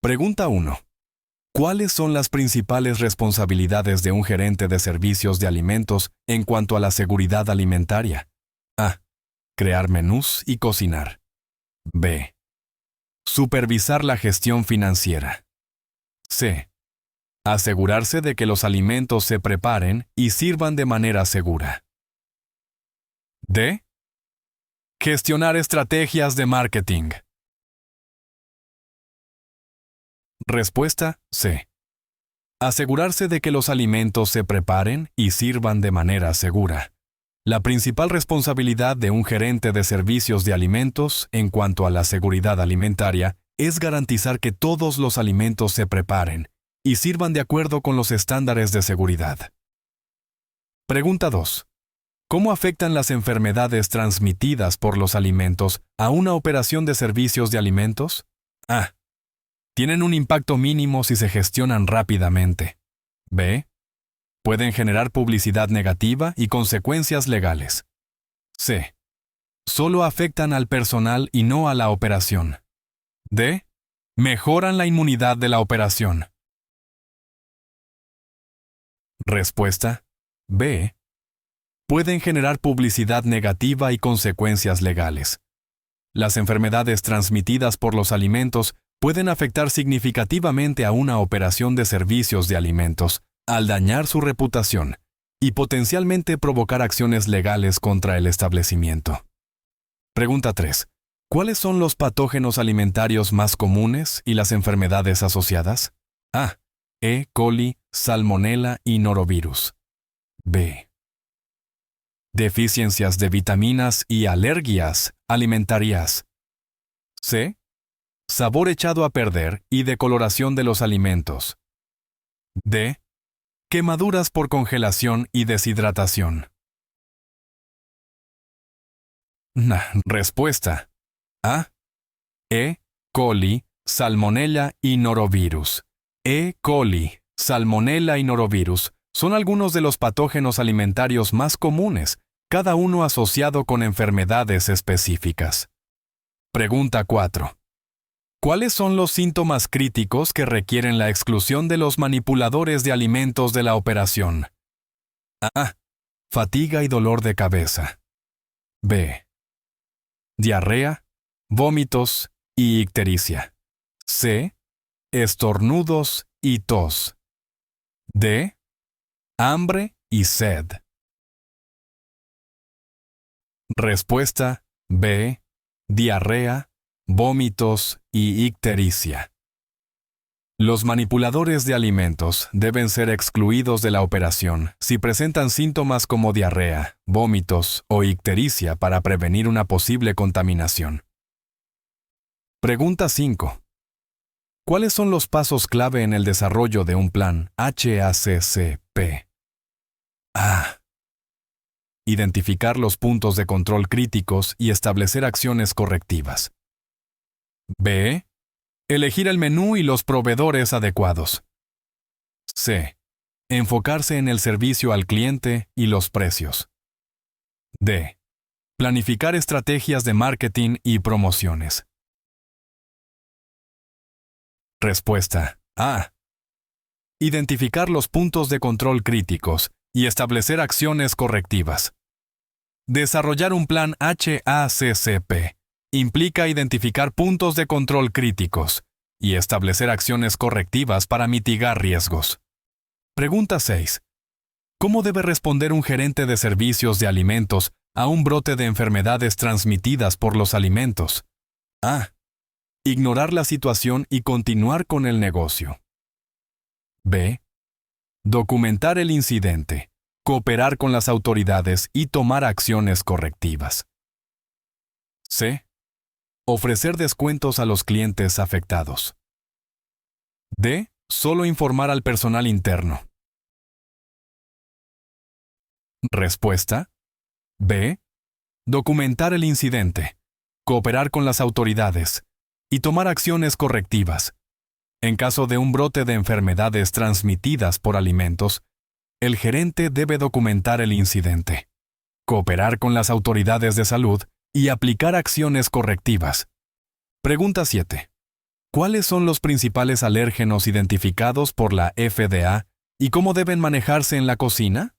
Pregunta 1. ¿Cuáles son las principales responsabilidades de un gerente de servicios de alimentos en cuanto a la seguridad alimentaria? A. Crear menús y cocinar. B. Supervisar la gestión financiera. C. Asegurarse de que los alimentos se preparen y sirvan de manera segura. D. Gestionar estrategias de marketing. Respuesta C. Asegurarse de que los alimentos se preparen y sirvan de manera segura. La principal responsabilidad de un gerente de servicios de alimentos en cuanto a la seguridad alimentaria es garantizar que todos los alimentos se preparen y sirvan de acuerdo con los estándares de seguridad. Pregunta 2. ¿Cómo afectan las enfermedades transmitidas por los alimentos a una operación de servicios de alimentos? A. Tienen un impacto mínimo si se gestionan rápidamente. B. Pueden generar publicidad negativa y consecuencias legales. C. Solo afectan al personal y no a la operación. D. Mejoran la inmunidad de la operación. Respuesta B. Pueden generar publicidad negativa y consecuencias legales. Las enfermedades transmitidas por los alimentos pueden afectar significativamente a una operación de servicios de alimentos, al dañar su reputación y potencialmente provocar acciones legales contra el establecimiento. Pregunta 3. ¿Cuáles son los patógenos alimentarios más comunes y las enfermedades asociadas? A. E. coli, Salmonella y norovirus. B. Deficiencias de vitaminas y alergias alimentarias. C. Sabor echado a perder y decoloración de los alimentos. D. Quemaduras por congelación y deshidratación. Respuesta A. E. coli, Salmonella y norovirus. E. coli, Salmonella y norovirus son algunos de los patógenos alimentarios más comunes, cada uno asociado con enfermedades específicas. Pregunta 4. ¿Cuáles son los síntomas críticos que requieren la exclusión de los manipuladores de alimentos de la operación? A. Fatiga y dolor de cabeza. B. Diarrea, vómitos y ictericia. C. Estornudos y tos. D. Hambre y sed. Respuesta B. Diarrea, vómitos y ictericia. Los manipuladores de alimentos deben ser excluidos de la operación si presentan síntomas como diarrea, vómitos o ictericia para prevenir una posible contaminación. Pregunta 5. ¿Cuáles son los pasos clave en el desarrollo de un plan HACCP? A. Identificar los puntos de control críticos y establecer acciones correctivas. B. Elegir el menú y los proveedores adecuados. C. Enfocarse en el servicio al cliente y los precios. D. Planificar estrategias de marketing y promociones. Respuesta A. Identificar los puntos de control críticos y establecer acciones correctivas. Desarrollar un plan HACCP implica identificar puntos de control críticos y establecer acciones correctivas para mitigar riesgos. Pregunta 6. ¿Cómo debe responder un gerente de servicios de alimentos a un brote de enfermedades transmitidas por los alimentos? A. Ignorar la situación y continuar con el negocio. B. Documentar el incidente, cooperar con las autoridades y tomar acciones correctivas. C. Ofrecer descuentos a los clientes afectados. D. Solo informar al personal interno. Respuesta. B. Documentar el incidente, cooperar con las autoridades y tomar acciones correctivas. En caso de un brote de enfermedades transmitidas por alimentos, el gerente debe documentar el incidente, cooperar con las autoridades de salud y aplicar acciones correctivas. Pregunta 7. ¿Cuáles son los principales alérgenos identificados por la FDA y cómo deben manejarse en la cocina?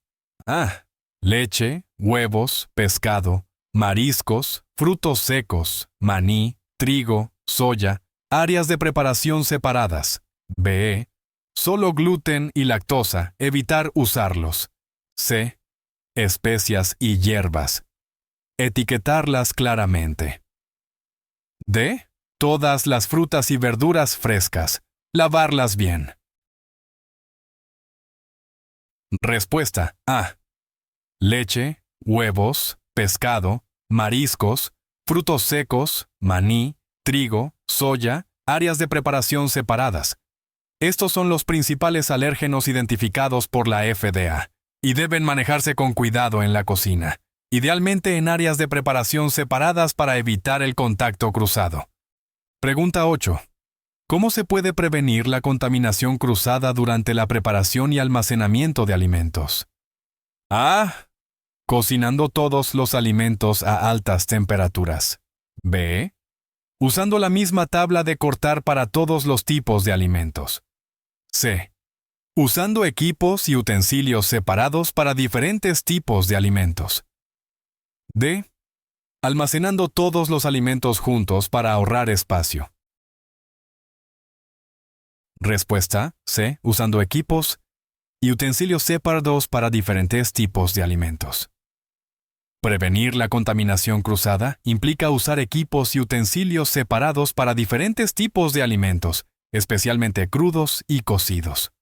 A. Leche, huevos, pescado, mariscos, frutos secos, maní, trigo, soya, áreas de preparación separadas. B. Solo gluten y lactosa, evitar usarlos. C. Especias y hierbas. Etiquetarlas claramente. D. Todas las frutas y verduras frescas. Lavarlas bien. Respuesta A. Leche, huevos, pescado, mariscos, frutos secos, maní, trigo, soya, áreas de preparación separadas. Estos son los principales alérgenos identificados por la FDA y deben manejarse con cuidado en la cocina, idealmente en áreas de preparación separadas para evitar el contacto cruzado. Pregunta 8. ¿Cómo se puede prevenir la contaminación cruzada durante la preparación y almacenamiento de alimentos? A. Cocinando todos los alimentos a altas temperaturas. B. Usando la misma tabla de cortar para todos los tipos de alimentos. C. Usando equipos y utensilios separados para diferentes tipos de alimentos. D. Almacenando todos los alimentos juntos para ahorrar espacio. Respuesta C. Usando equipos y utensilios separados para diferentes tipos de alimentos. Prevenir la contaminación cruzada implica usar equipos y utensilios separados para diferentes tipos de alimentos, especialmente crudos y cocidos.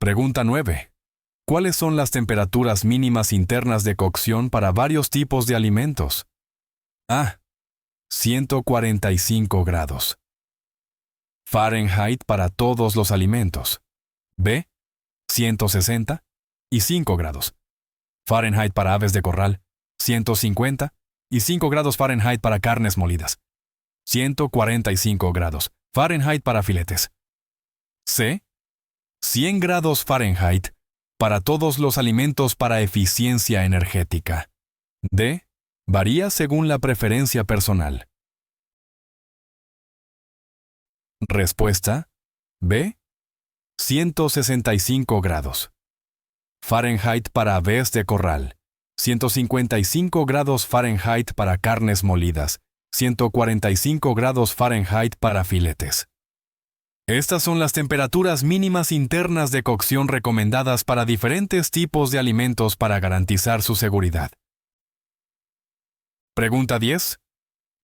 Pregunta 9. ¿Cuáles son las temperaturas mínimas internas de cocción para varios tipos de alimentos? A. 145 grados. Fahrenheit para todos los alimentos. B. 160 y 5 grados. Fahrenheit para aves de corral. 150 y 5 grados Fahrenheit para carnes molidas. 145 grados Fahrenheit para filetes. C. 100 grados Fahrenheit para todos los alimentos para eficiencia energética. D. Varía según la preferencia personal. Respuesta B. 165 grados Fahrenheit para aves de corral. 155 grados Fahrenheit para carnes molidas. 145 grados Fahrenheit para filetes. Estas son las temperaturas mínimas internas de cocción recomendadas para diferentes tipos de alimentos para garantizar su seguridad. Pregunta 10.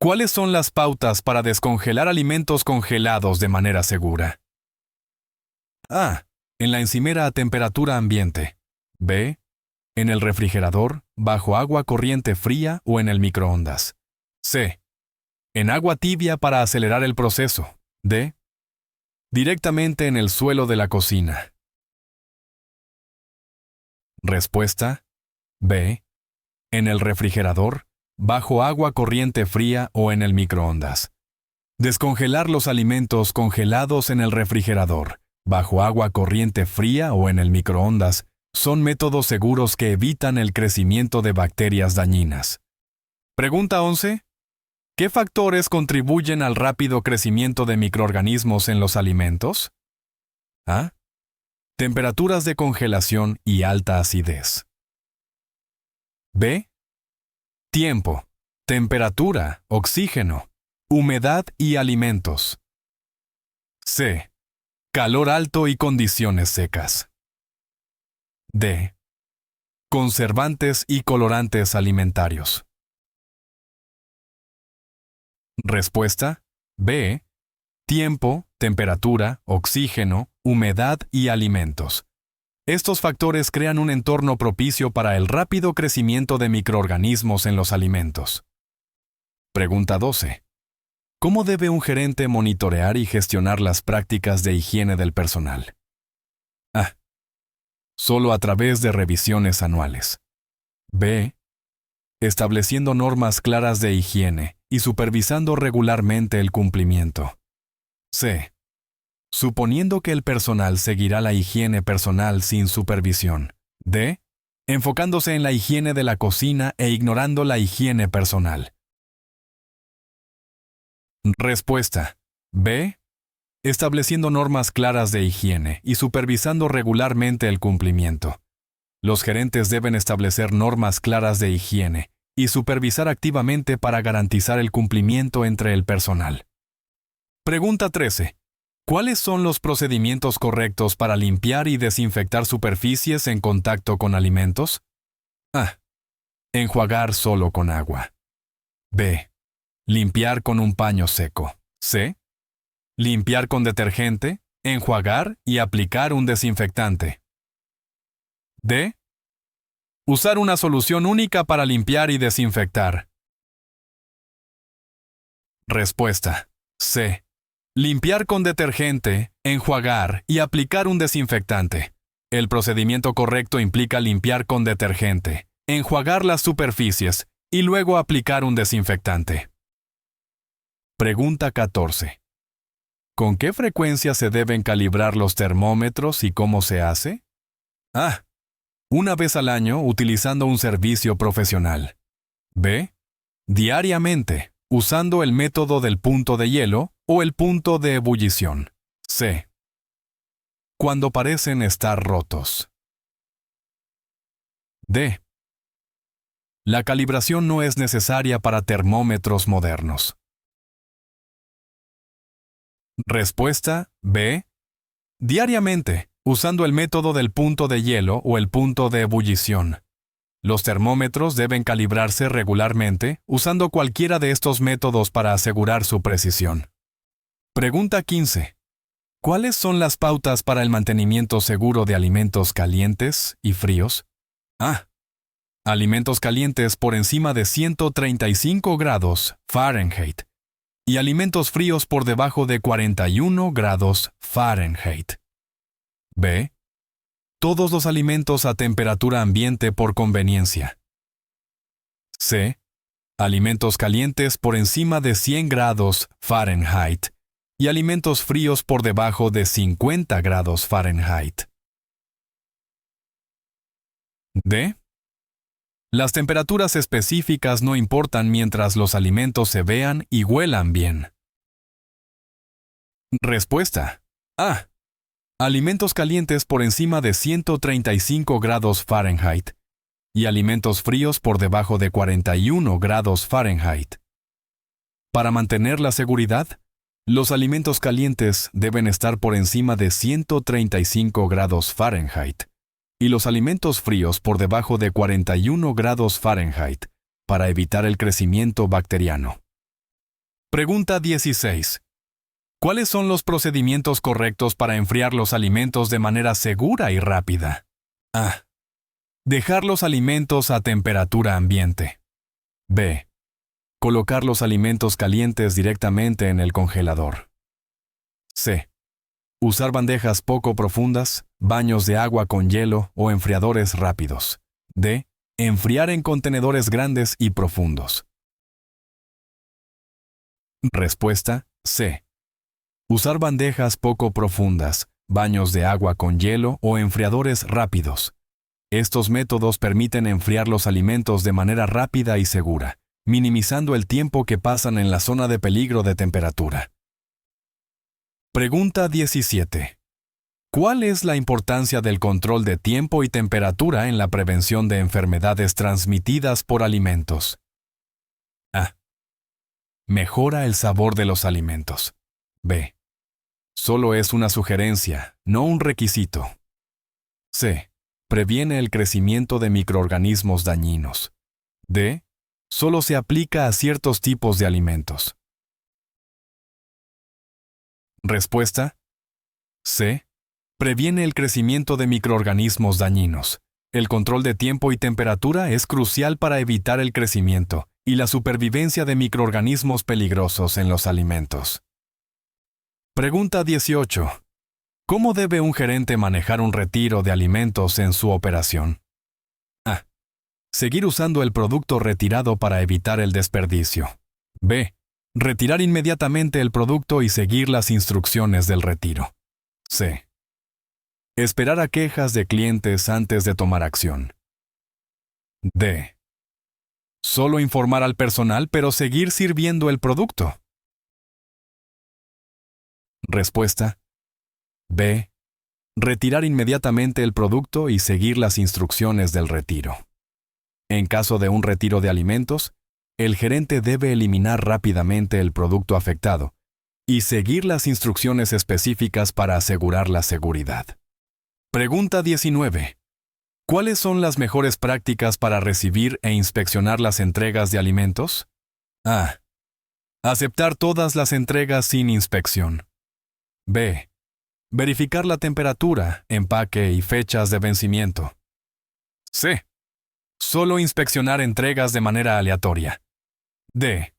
¿Cuáles son las pautas para descongelar alimentos congelados de manera segura? A. En la encimera a temperatura ambiente. B. En el refrigerador, bajo agua corriente fría o en el microondas. C. En agua tibia para acelerar el proceso. D. Directamente en el suelo de la cocina. Respuesta B. En el refrigerador, bajo agua corriente fría o en el microondas. Descongelar los alimentos congelados en el refrigerador, bajo agua corriente fría o en el microondas son métodos seguros que evitan el crecimiento de bacterias dañinas. Pregunta 11. ¿Qué factores contribuyen al rápido crecimiento de microorganismos en los alimentos? A. Temperaturas de congelación y alta acidez. B. Tiempo, temperatura, oxígeno, humedad y alimentos. C. Calor alto y condiciones secas. D. Conservantes y colorantes alimentarios. Respuesta B. Tiempo, temperatura, oxígeno, humedad y alimentos. Estos factores crean un entorno propicio para el rápido crecimiento de microorganismos en los alimentos. Pregunta 12. ¿Cómo debe un gerente monitorear y gestionar las prácticas de higiene del personal? A. Solo a través de revisiones anuales. B. Estableciendo normas claras de higiene y supervisando regularmente el cumplimiento. C. Suponiendo que el personal seguirá la higiene personal sin supervisión. D. Enfocándose en la higiene de la cocina e ignorando la higiene personal. Respuesta B. Estableciendo normas claras de higiene y supervisando regularmente el cumplimiento. Los gerentes deben establecer normas claras de higiene y supervisar activamente para garantizar el cumplimiento entre el personal. Pregunta 13. ¿Cuáles son los procedimientos correctos para limpiar y desinfectar superficies en contacto con alimentos? A. Enjuagar solo con agua. B. Limpiar con un paño seco. C. Limpiar con detergente, enjuagar y aplicar un desinfectante. D. Usar una solución única para limpiar y desinfectar. Respuesta. C. Limpiar con detergente, enjuagar y aplicar un desinfectante. El procedimiento correcto implica limpiar con detergente, enjuagar las superficies y luego aplicar un desinfectante. Pregunta 14. ¿Con qué frecuencia se deben calibrar los termómetros y cómo se hace? A. Una vez al año utilizando un servicio profesional. B. Diariamente, usando el método del punto de hielo o el punto de ebullición. C. Cuando parecen estar rotos. D. La calibración no es necesaria para termómetros modernos. Respuesta B. Diariamente, usando el método del punto de hielo o el punto de ebullición. Los termómetros deben calibrarse regularmente usando cualquiera de estos métodos para asegurar su precisión. Pregunta 15. ¿Cuáles son las pautas para el mantenimiento seguro de alimentos calientes y fríos? A. Alimentos calientes por encima de 135 grados Fahrenheit y alimentos fríos por debajo de 41 grados Fahrenheit. B. Todos los alimentos a temperatura ambiente por conveniencia. C. Alimentos calientes por encima de 100 grados Fahrenheit y alimentos fríos por debajo de 50 grados Fahrenheit. D. Las temperaturas específicas no importan mientras los alimentos se vean y huelan bien. Respuesta. A. Alimentos calientes por encima de 135 grados Fahrenheit y alimentos fríos por debajo de 41 grados Fahrenheit. Para mantener la seguridad, los alimentos calientes deben estar por encima de 135 grados Fahrenheit y los alimentos fríos por debajo de 41 grados Fahrenheit para evitar el crecimiento bacteriano. Pregunta 16. ¿Cuáles son los procedimientos correctos para enfriar los alimentos de manera segura y rápida? A. Dejar los alimentos a temperatura ambiente. B. Colocar los alimentos calientes directamente en el congelador. C. Usar bandejas poco profundas, baños de agua con hielo o enfriadores rápidos. D. Enfriar en contenedores grandes y profundos. Respuesta. C. Usar bandejas poco profundas, baños de agua con hielo o enfriadores rápidos. Estos métodos permiten enfriar los alimentos de manera rápida y segura, minimizando el tiempo que pasan en la zona de peligro de temperatura. Pregunta 17. ¿Cuál es la importancia del control de tiempo y temperatura en la prevención de enfermedades transmitidas por alimentos? A. Mejora el sabor de los alimentos. B. Solo es una sugerencia, no un requisito. C. Previene el crecimiento de microorganismos dañinos. D. Solo se aplica a ciertos tipos de alimentos. Respuesta. C. Previene el crecimiento de microorganismos dañinos. El control de tiempo y temperatura es crucial para evitar el crecimiento y la supervivencia de microorganismos peligrosos en los alimentos. Pregunta 18. ¿Cómo debe un gerente manejar un retiro de alimentos en su operación? A. Seguir usando el producto retirado para evitar el desperdicio. B. Retirar inmediatamente el producto y seguir las instrucciones del retiro. C. Esperar a quejas de clientes antes de tomar acción. D. Solo informar al personal pero seguir sirviendo el producto. Respuesta. B. Retirar inmediatamente el producto y seguir las instrucciones del retiro. En caso de un retiro de alimentos, el gerente debe eliminar rápidamente el producto afectado y seguir las instrucciones específicas para asegurar la seguridad. Pregunta 19. ¿Cuáles son las mejores prácticas para recibir e inspeccionar las entregas de alimentos? A. Aceptar todas las entregas sin inspección. B. Verificar la temperatura, empaque y fechas de vencimiento. C. Solo inspeccionar entregas de manera aleatoria. D.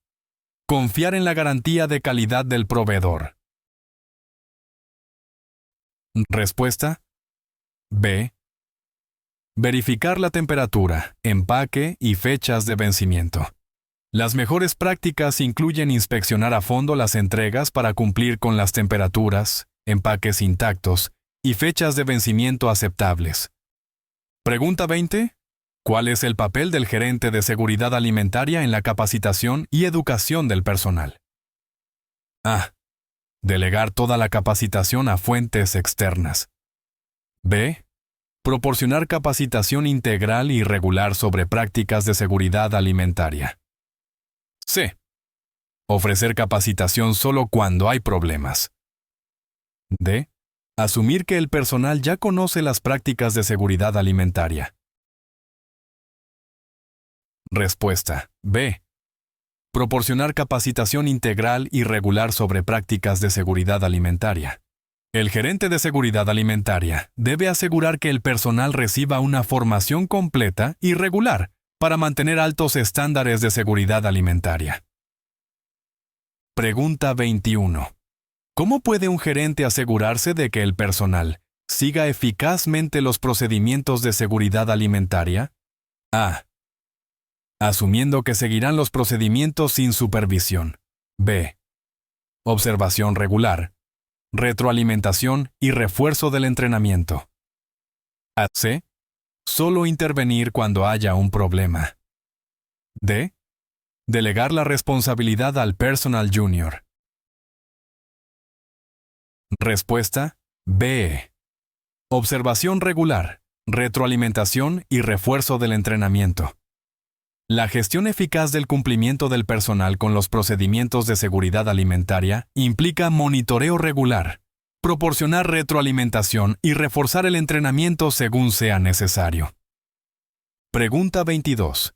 Confiar en la garantía de calidad del proveedor. Respuesta. B. Verificar la temperatura, empaque y fechas de vencimiento. Las mejores prácticas incluyen inspeccionar a fondo las entregas para cumplir con las temperaturas, empaques intactos y fechas de vencimiento aceptables. Pregunta 20. ¿Cuál es el papel del gerente de seguridad alimentaria en la capacitación y educación del personal? A. Delegar toda la capacitación a fuentes externas. B. Proporcionar capacitación integral y regular sobre prácticas de seguridad alimentaria. C. Ofrecer capacitación solo cuando hay problemas. D. Asumir que el personal ya conoce las prácticas de seguridad alimentaria. Respuesta. B. Proporcionar capacitación integral y regular sobre prácticas de seguridad alimentaria. El gerente de seguridad alimentaria debe asegurar que el personal reciba una formación completa y regular para mantener altos estándares de seguridad alimentaria. Pregunta 21. ¿Cómo puede un gerente asegurarse de que el personal siga eficazmente los procedimientos de seguridad alimentaria? A. Asumiendo que seguirán los procedimientos sin supervisión. B. Observación regular, retroalimentación y refuerzo del entrenamiento. A. C. Solo intervenir cuando haya un problema. D. Delegar la responsabilidad al personal junior. Respuesta. B. Observación regular, retroalimentación y refuerzo del entrenamiento. La gestión eficaz del cumplimiento del personal con los procedimientos de seguridad alimentaria implica monitoreo regular, proporcionar retroalimentación y reforzar el entrenamiento según sea necesario. Pregunta 22.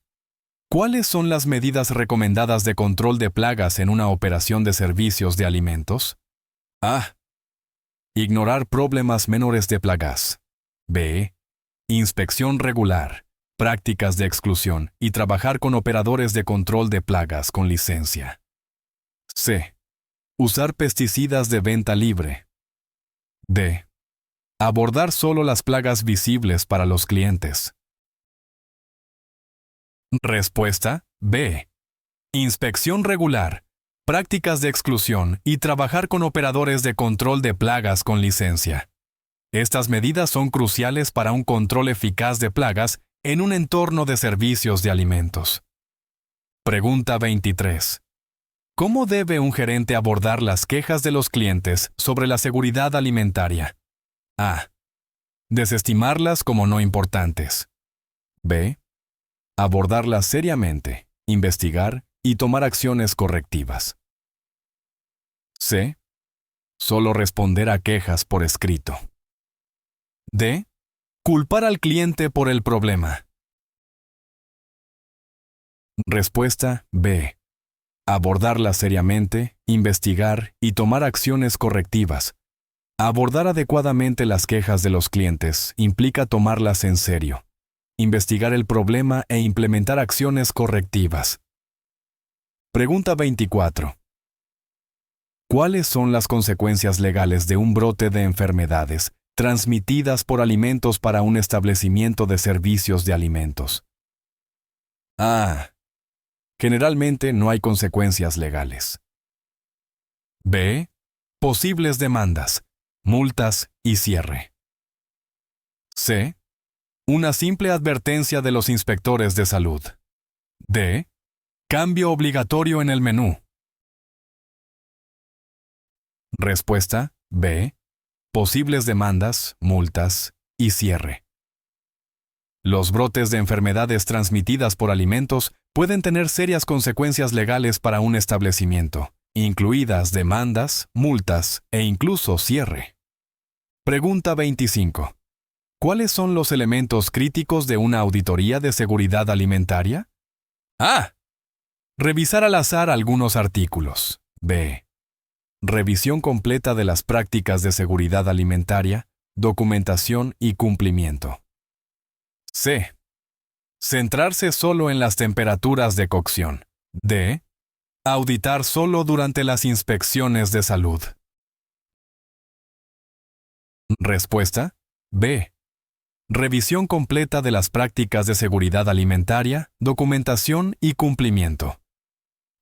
¿Cuáles son las medidas recomendadas de control de plagas en una operación de servicios de alimentos? A. Ignorar problemas menores de plagas. B. Inspección regular, prácticas de exclusión y trabajar con operadores de control de plagas con licencia. C. Usar pesticidas de venta libre. D. Abordar solo las plagas visibles para los clientes. Respuesta. B. Inspección regular, prácticas de exclusión y trabajar con operadores de control de plagas con licencia. Estas medidas son cruciales para un control eficaz de plagas en un entorno de servicios de alimentos. Pregunta 23. ¿Cómo debe un gerente abordar las quejas de los clientes sobre la seguridad alimentaria? A. Desestimarlas como no importantes. B. Abordarlas seriamente, investigar y tomar acciones correctivas. C. Solo responder a quejas por escrito. D. Culpar al cliente por el problema. Respuesta. B. Abordarlas seriamente, investigar y tomar acciones correctivas. Abordar adecuadamente las quejas de los clientes implica tomarlas en serio, investigar el problema e implementar acciones correctivas. Pregunta 24. ¿Cuáles son las consecuencias legales de un brote de enfermedades transmitidas por alimentos para un establecimiento de servicios de alimentos? A. Generalmente no hay consecuencias legales. B. Posibles demandas, multas y cierre. C. Una simple advertencia de los inspectores de salud. D. Cambio obligatorio en el menú. Respuesta B. Posibles demandas, multas y cierre. Los brotes de enfermedades transmitidas por alimentos pueden tener serias consecuencias legales para un establecimiento, incluidas demandas, multas e incluso cierre. Pregunta 25. ¿Cuáles son los elementos críticos de una auditoría de seguridad alimentaria? A. Revisar al azar algunos artículos. B. Revisión completa de las prácticas de seguridad alimentaria, documentación y cumplimiento. C. Centrarse solo en las temperaturas de cocción. D. Auditar solo durante las inspecciones de salud. Respuesta B. Revisión completa de las prácticas de seguridad alimentaria, documentación y cumplimiento.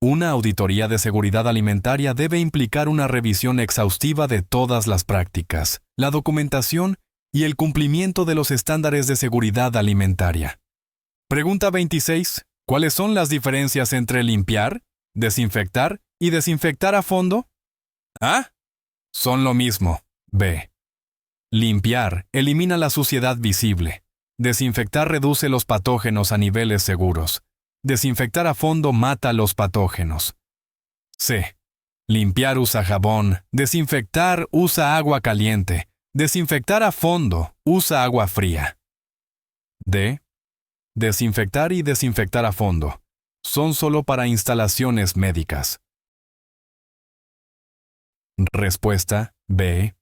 Una auditoría de seguridad alimentaria debe implicar una revisión exhaustiva de todas las prácticas, la documentación y el cumplimiento de los estándares de seguridad alimentaria. Pregunta 26. ¿Cuáles son las diferencias entre limpiar, desinfectar y desinfectar a fondo? A. Son lo mismo. B. Limpiar elimina la suciedad visible. Desinfectar reduce los patógenos a niveles seguros. Desinfectar a fondo mata los patógenos. C. Limpiar usa jabón. Desinfectar usa agua caliente. Desinfectar a fondo usa agua fría. D. Desinfectar y desinfectar a fondo son solo para instalaciones médicas. Respuesta B.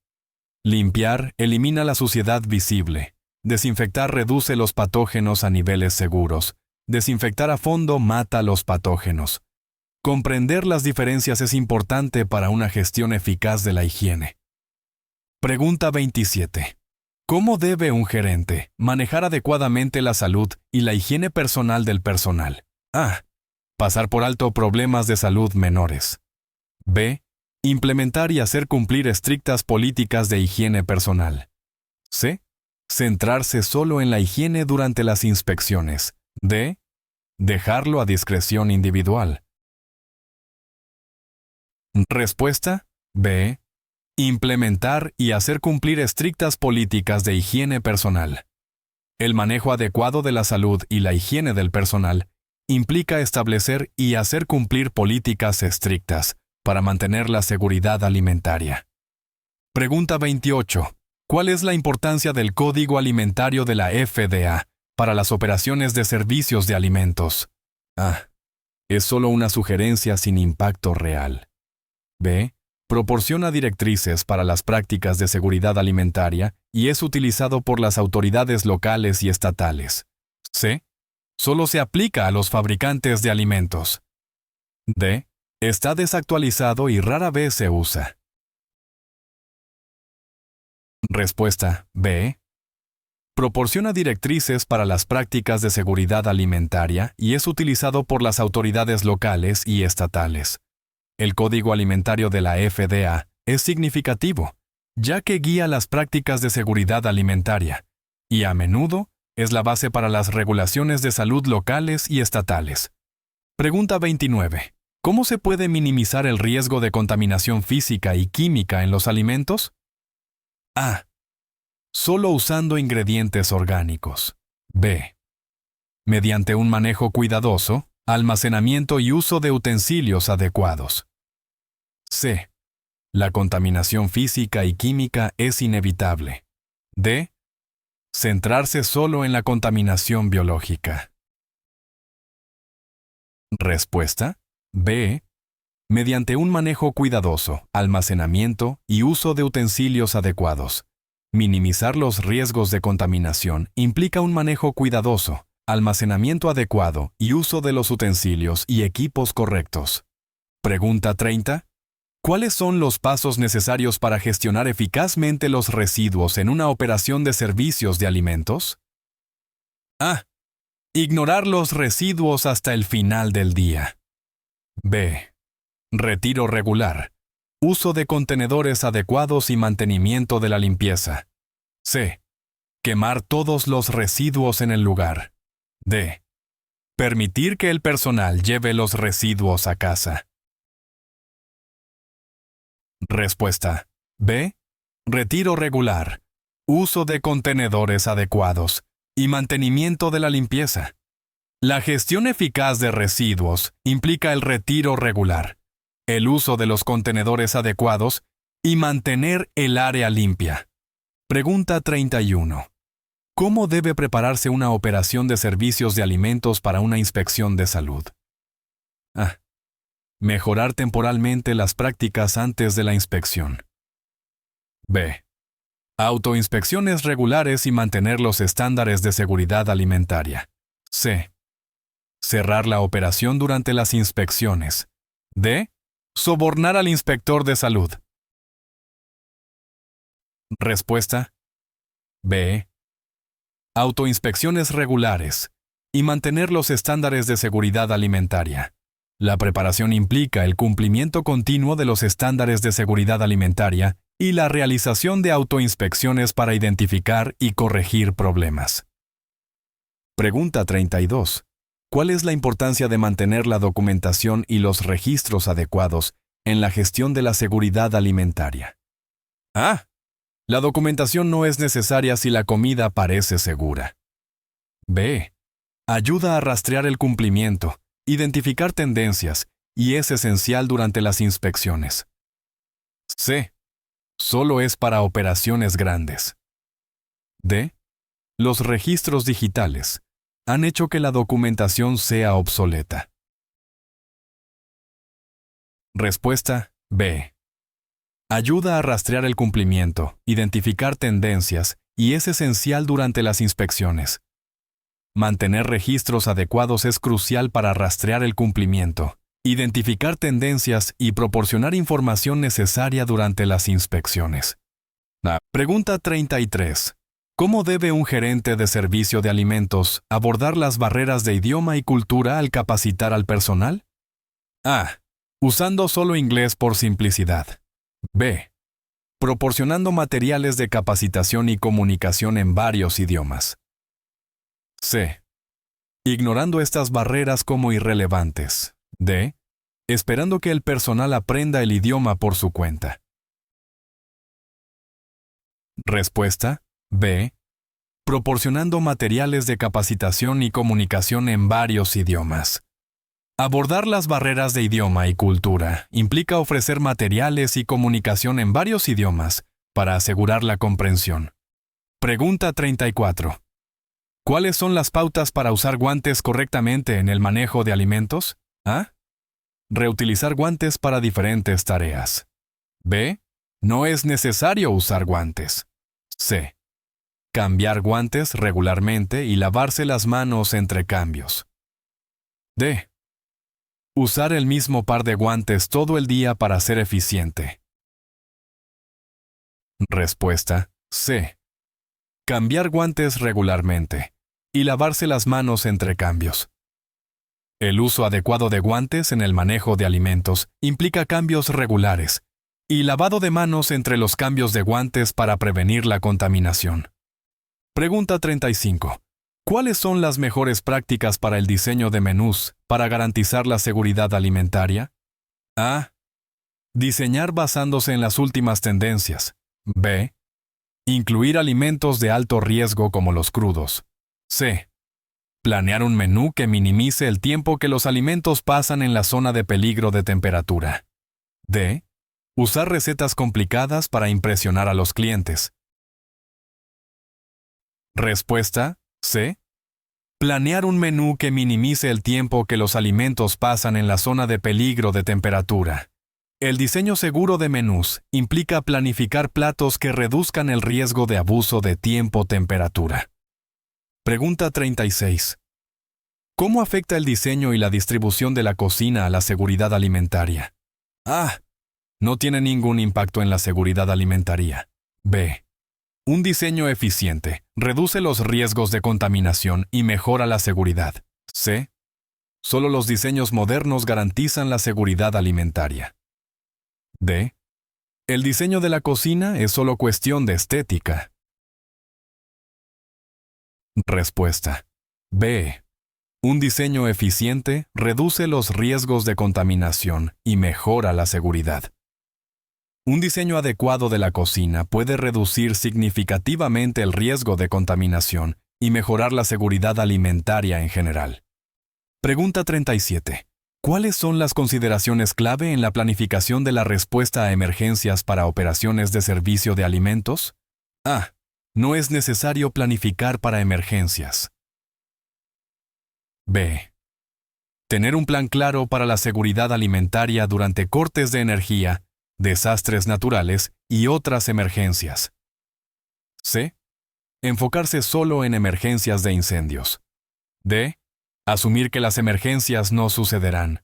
Limpiar elimina la suciedad visible. Desinfectar reduce los patógenos a niveles seguros. Desinfectar a fondo mata los patógenos. Comprender las diferencias es importante para una gestión eficaz de la higiene. Pregunta 27. ¿Cómo debe un gerente manejar adecuadamente la salud y la higiene personal del personal? A. Pasar por alto problemas de salud menores. B. Implementar y hacer cumplir estrictas políticas de higiene personal. C. Centrarse solo en la higiene durante las inspecciones. D. Dejarlo a discreción individual. Respuesta B. Implementar y hacer cumplir estrictas políticas de higiene personal. El manejo adecuado de la salud y la higiene del personal implica establecer y hacer cumplir políticas estrictas para mantener la seguridad alimentaria. Pregunta 28. ¿Cuál es la importancia del Código Alimentario de la FDA para las operaciones de servicios de alimentos? A. Es solo una sugerencia sin impacto real. B. Proporciona directrices para las prácticas de seguridad alimentaria y es utilizado por las autoridades locales y estatales. C. Solo se aplica a los fabricantes de alimentos. D. Está desactualizado y rara vez se usa. Respuesta B. Proporciona directrices para las prácticas de seguridad alimentaria y es utilizado por las autoridades locales y estatales. El Código Alimentario de la FDA es significativo, ya que guía las prácticas de seguridad alimentaria, y a menudo es la base para las regulaciones de salud locales y estatales. Pregunta 29. ¿Cómo se puede minimizar el riesgo de contaminación física y química en los alimentos? A. Solo usando ingredientes orgánicos. B. Mediante un manejo cuidadoso, almacenamiento y uso de utensilios adecuados. C. La contaminación física y química es inevitable. D. Centrarse solo en la contaminación biológica. Respuesta B. Mediante un manejo cuidadoso, almacenamiento y uso de utensilios adecuados. Minimizar los riesgos de contaminación implica un manejo cuidadoso, almacenamiento adecuado y uso de los utensilios y equipos correctos. Pregunta 30. ¿Cuáles son los pasos necesarios para gestionar eficazmente los residuos en una operación de servicios de alimentos? A. Ignorar los residuos hasta el final del día. B. Retiro regular. Uso de contenedores adecuados y mantenimiento de la limpieza. C. Quemar todos los residuos en el lugar. D. Permitir que el personal lleve los residuos a casa. Respuesta. B. Retiro regular, uso de contenedores adecuados y mantenimiento de la limpieza. La gestión eficaz de residuos implica el retiro regular, el uso de los contenedores adecuados y mantener el área limpia. Pregunta 31. ¿Cómo debe prepararse una operación de servicios de alimentos para una inspección de salud? A. Mejorar temporalmente las prácticas antes de la inspección. B. Autoinspecciones regulares y mantener los estándares de seguridad alimentaria. C. Cerrar la operación durante las inspecciones. D. Sobornar al inspector de salud. Respuesta. B. Autoinspecciones regulares y mantener los estándares de seguridad alimentaria. La preparación implica el cumplimiento continuo de los estándares de seguridad alimentaria y la realización de autoinspecciones para identificar y corregir problemas. Pregunta 32. ¿Cuál es la importancia de mantener la documentación y los registros adecuados en la gestión de la seguridad alimentaria? A. La documentación no es necesaria si la comida parece segura. B. Ayuda a rastrear el cumplimiento, identificar tendencias y es esencial durante las inspecciones. C. Solo es para operaciones grandes. D. Los registros digitales han hecho que la documentación sea obsoleta. Respuesta. B. Ayuda a rastrear el cumplimiento, identificar tendencias y es esencial durante las inspecciones. Mantener registros adecuados es crucial para rastrear el cumplimiento, identificar tendencias y proporcionar información necesaria durante las inspecciones. Pregunta 33. ¿Cómo debe un gerente de servicio de alimentos abordar las barreras de idioma y cultura al capacitar al personal? A. Usando solo inglés por simplicidad. B. Proporcionando materiales de capacitación y comunicación en varios idiomas. C. Ignorando estas barreras como irrelevantes. D. Esperando que el personal aprenda el idioma por su cuenta. Respuesta. B. Proporcionando materiales de capacitación y comunicación en varios idiomas. Abordar las barreras de idioma y cultura implica ofrecer materiales y comunicación en varios idiomas para asegurar la comprensión. Pregunta 34. ¿Cuáles son las pautas para usar guantes correctamente en el manejo de alimentos? A. Reutilizar guantes para diferentes tareas. B. No es necesario usar guantes. C. Cambiar guantes regularmente y lavarse las manos entre cambios. D. Usar el mismo par de guantes todo el día para ser eficiente. Respuesta. C. Cambiar guantes regularmente y lavarse las manos entre cambios. El uso adecuado de guantes en el manejo de alimentos implica cambios regulares y lavado de manos entre los cambios de guantes para prevenir la contaminación. Pregunta 35. ¿Cuáles son las mejores prácticas para el diseño de menús para garantizar la seguridad alimentaria? A. Diseñar basándose en las últimas tendencias. B. Incluir alimentos de alto riesgo como los crudos. C. Planear un menú que minimice el tiempo que los alimentos pasan en la zona de peligro de temperatura. D. Usar recetas complicadas para impresionar a los clientes. Respuesta. C. Planear un menú que minimice el tiempo que los alimentos pasan en la zona de peligro de temperatura. El diseño seguro de menús implica planificar platos que reduzcan el riesgo de abuso de tiempo-temperatura. Pregunta 36. ¿Cómo afecta el diseño y la distribución de la cocina a la seguridad alimentaria? A. No tiene ningún impacto en la seguridad alimentaria. B. Un diseño eficiente reduce los riesgos de contaminación y mejora la seguridad. C. Solo los diseños modernos garantizan la seguridad alimentaria. D. El diseño de la cocina es solo cuestión de estética. Respuesta. B. Un diseño eficiente reduce los riesgos de contaminación y mejora la seguridad. Un diseño adecuado de la cocina puede reducir significativamente el riesgo de contaminación y mejorar la seguridad alimentaria en general. Pregunta 37. ¿Cuáles son las consideraciones clave en la planificación de la respuesta a emergencias para operaciones de servicio de alimentos? A. No es necesario planificar para emergencias. B. Tener un plan claro para la seguridad alimentaria durante cortes de energía, desastres naturales y otras emergencias. C. Enfocarse solo en emergencias de incendios. D. Asumir que las emergencias no sucederán.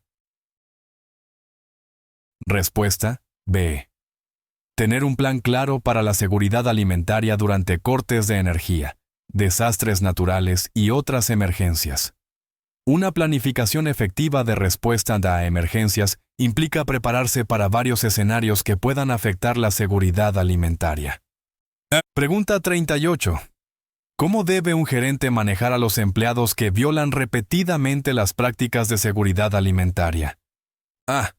Respuesta B. Tener un plan claro para la seguridad alimentaria durante cortes de energía, desastres naturales y otras emergencias. Una planificación efectiva de respuesta a emergencias implica prepararse para varios escenarios que puedan afectar la seguridad alimentaria. Pregunta 38. ¿Cómo debe un gerente manejar a los empleados que violan repetidamente las prácticas de seguridad alimentaria? A.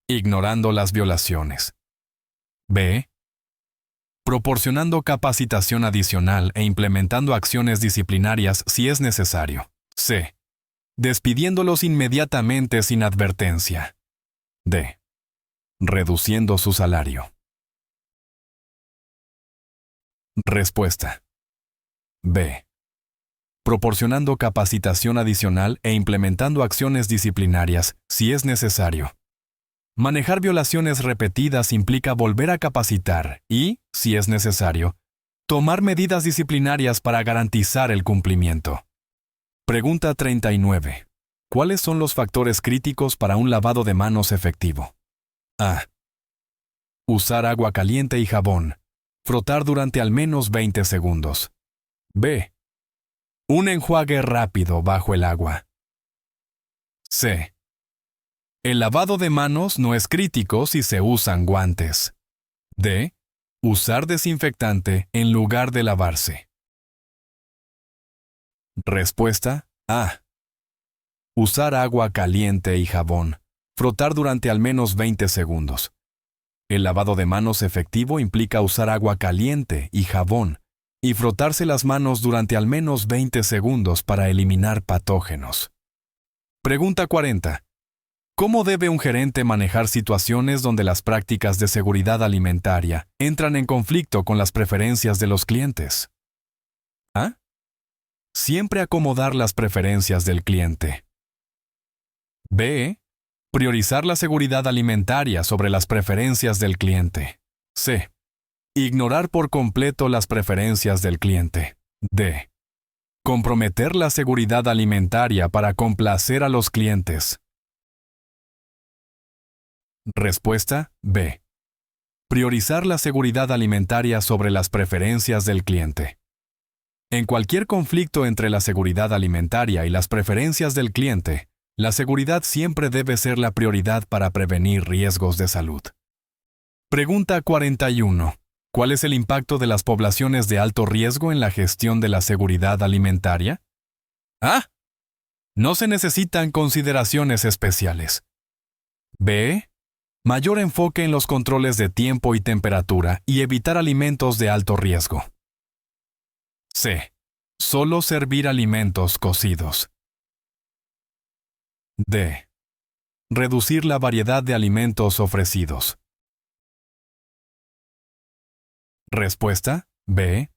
Ignorando las violaciones. B. Proporcionando capacitación adicional e implementando acciones disciplinarias si es necesario. C. Despidiéndolos inmediatamente sin advertencia. D. Reduciendo su salario. Respuesta. B. Proporcionando capacitación adicional e implementando acciones disciplinarias si es necesario. Manejar violaciones repetidas implica volver a capacitar y, si es necesario, tomar medidas disciplinarias para garantizar el cumplimiento. Pregunta 39. ¿Cuáles son los factores críticos para un lavado de manos efectivo? A. Usar agua caliente y jabón. Frotar durante al menos 20 segundos. B. Un enjuague rápido bajo el agua. C. El lavado de manos no es crítico si se usan guantes. D. Usar desinfectante en lugar de lavarse. Respuesta A. Usar agua caliente y jabón. Frotar durante al menos 20 segundos. El lavado de manos efectivo implica usar agua caliente y jabón y frotarse las manos durante al menos 20 segundos para eliminar patógenos. Pregunta 40. ¿Cómo debe un gerente manejar situaciones donde las prácticas de seguridad alimentaria entran en conflicto con las preferencias de los clientes? A. Siempre acomodar las preferencias del cliente. B. Priorizar la seguridad alimentaria sobre las preferencias del cliente. C. Ignorar por completo las preferencias del cliente. D. Comprometer la seguridad alimentaria para complacer a los clientes. Respuesta B. Priorizar la seguridad alimentaria sobre las preferencias del cliente. En cualquier conflicto entre la seguridad alimentaria y las preferencias del cliente, la seguridad siempre debe ser la prioridad para prevenir riesgos de salud. Pregunta 41. ¿Cuál es el impacto de las poblaciones de alto riesgo en la gestión de la seguridad alimentaria? A. No se necesitan consideraciones especiales. B. Mayor enfoque en los controles de tiempo y temperatura y evitar alimentos de alto riesgo. C. Solo servir alimentos cocidos. D. Reducir la variedad de alimentos ofrecidos. Respuesta B.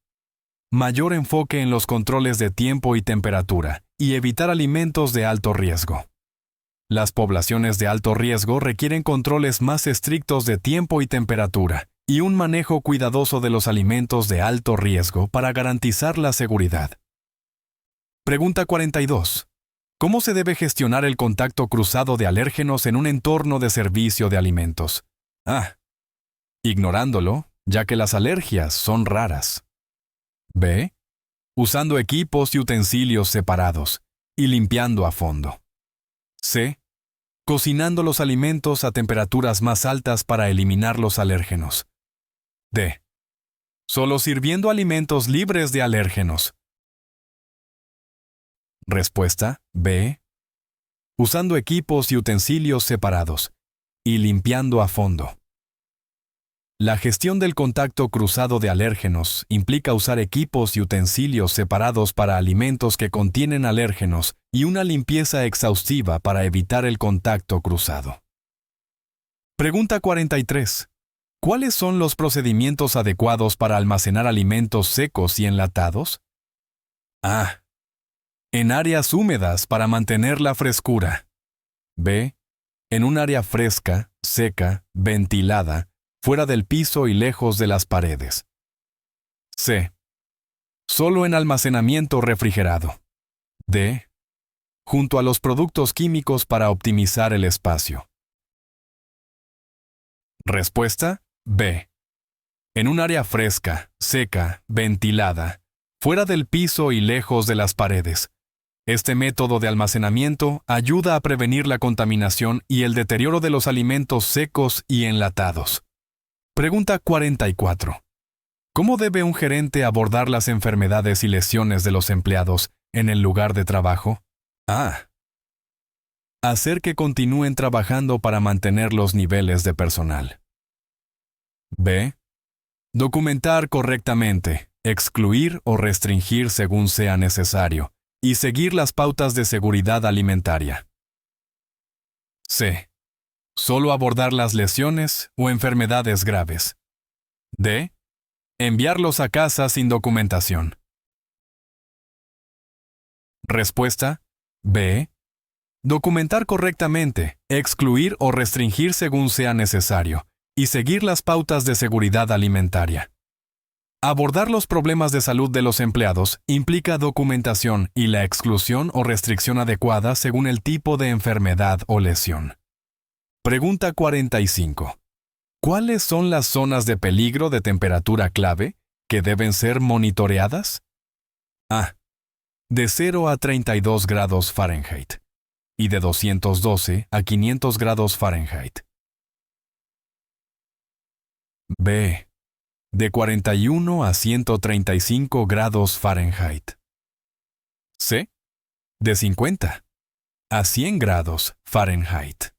Mayor enfoque en los controles de tiempo y temperatura y evitar alimentos de alto riesgo. Las poblaciones de alto riesgo requieren controles más estrictos de tiempo y temperatura y un manejo cuidadoso de los alimentos de alto riesgo para garantizar la seguridad. Pregunta 42. ¿Cómo se debe gestionar el contacto cruzado de alérgenos en un entorno de servicio de alimentos? A. Ignorándolo, ya que las alergias son raras. B. Usando equipos y utensilios separados y limpiando a fondo. C. Cocinando los alimentos a temperaturas más altas para eliminar los alérgenos. D. Solo sirviendo alimentos libres de alérgenos. Respuesta B. Usando equipos y utensilios separados y limpiando a fondo. La gestión del contacto cruzado de alérgenos implica usar equipos y utensilios separados para alimentos que contienen alérgenos y una limpieza exhaustiva para evitar el contacto cruzado. Pregunta 43. ¿Cuáles son los procedimientos adecuados para almacenar alimentos secos y enlatados? A. En áreas húmedas para mantener la frescura. B. En un área fresca, seca, ventilada, fuera del piso y lejos de las paredes. C. Solo en almacenamiento refrigerado. D. Junto a los productos químicos para optimizar el espacio. Respuesta B. En un área fresca, seca, ventilada, fuera del piso y lejos de las paredes. Este método de almacenamiento ayuda a prevenir la contaminación y el deterioro de los alimentos secos y enlatados. Pregunta 44. ¿Cómo debe un gerente abordar las enfermedades y lesiones de los empleados en el lugar de trabajo? A. Hacer que continúen trabajando para mantener los niveles de personal. B. Documentar correctamente, excluir o restringir según sea necesario, y seguir las pautas de seguridad alimentaria. C. Solo abordar las lesiones o enfermedades graves. D. Enviarlos a casa sin documentación. Respuesta B. Documentar correctamente, excluir o restringir según sea necesario, y seguir las pautas de seguridad alimentaria. Abordar los problemas de salud de los empleados implica documentación y la exclusión o restricción adecuada según el tipo de enfermedad o lesión. Pregunta 45. ¿Cuáles son las zonas de peligro de temperatura clave que deben ser monitoreadas? A. De 0 a 32 grados Fahrenheit y de 212 a 500 grados Fahrenheit. B. De 41 a 135 grados Fahrenheit. C. De 50 a 100 grados Fahrenheit.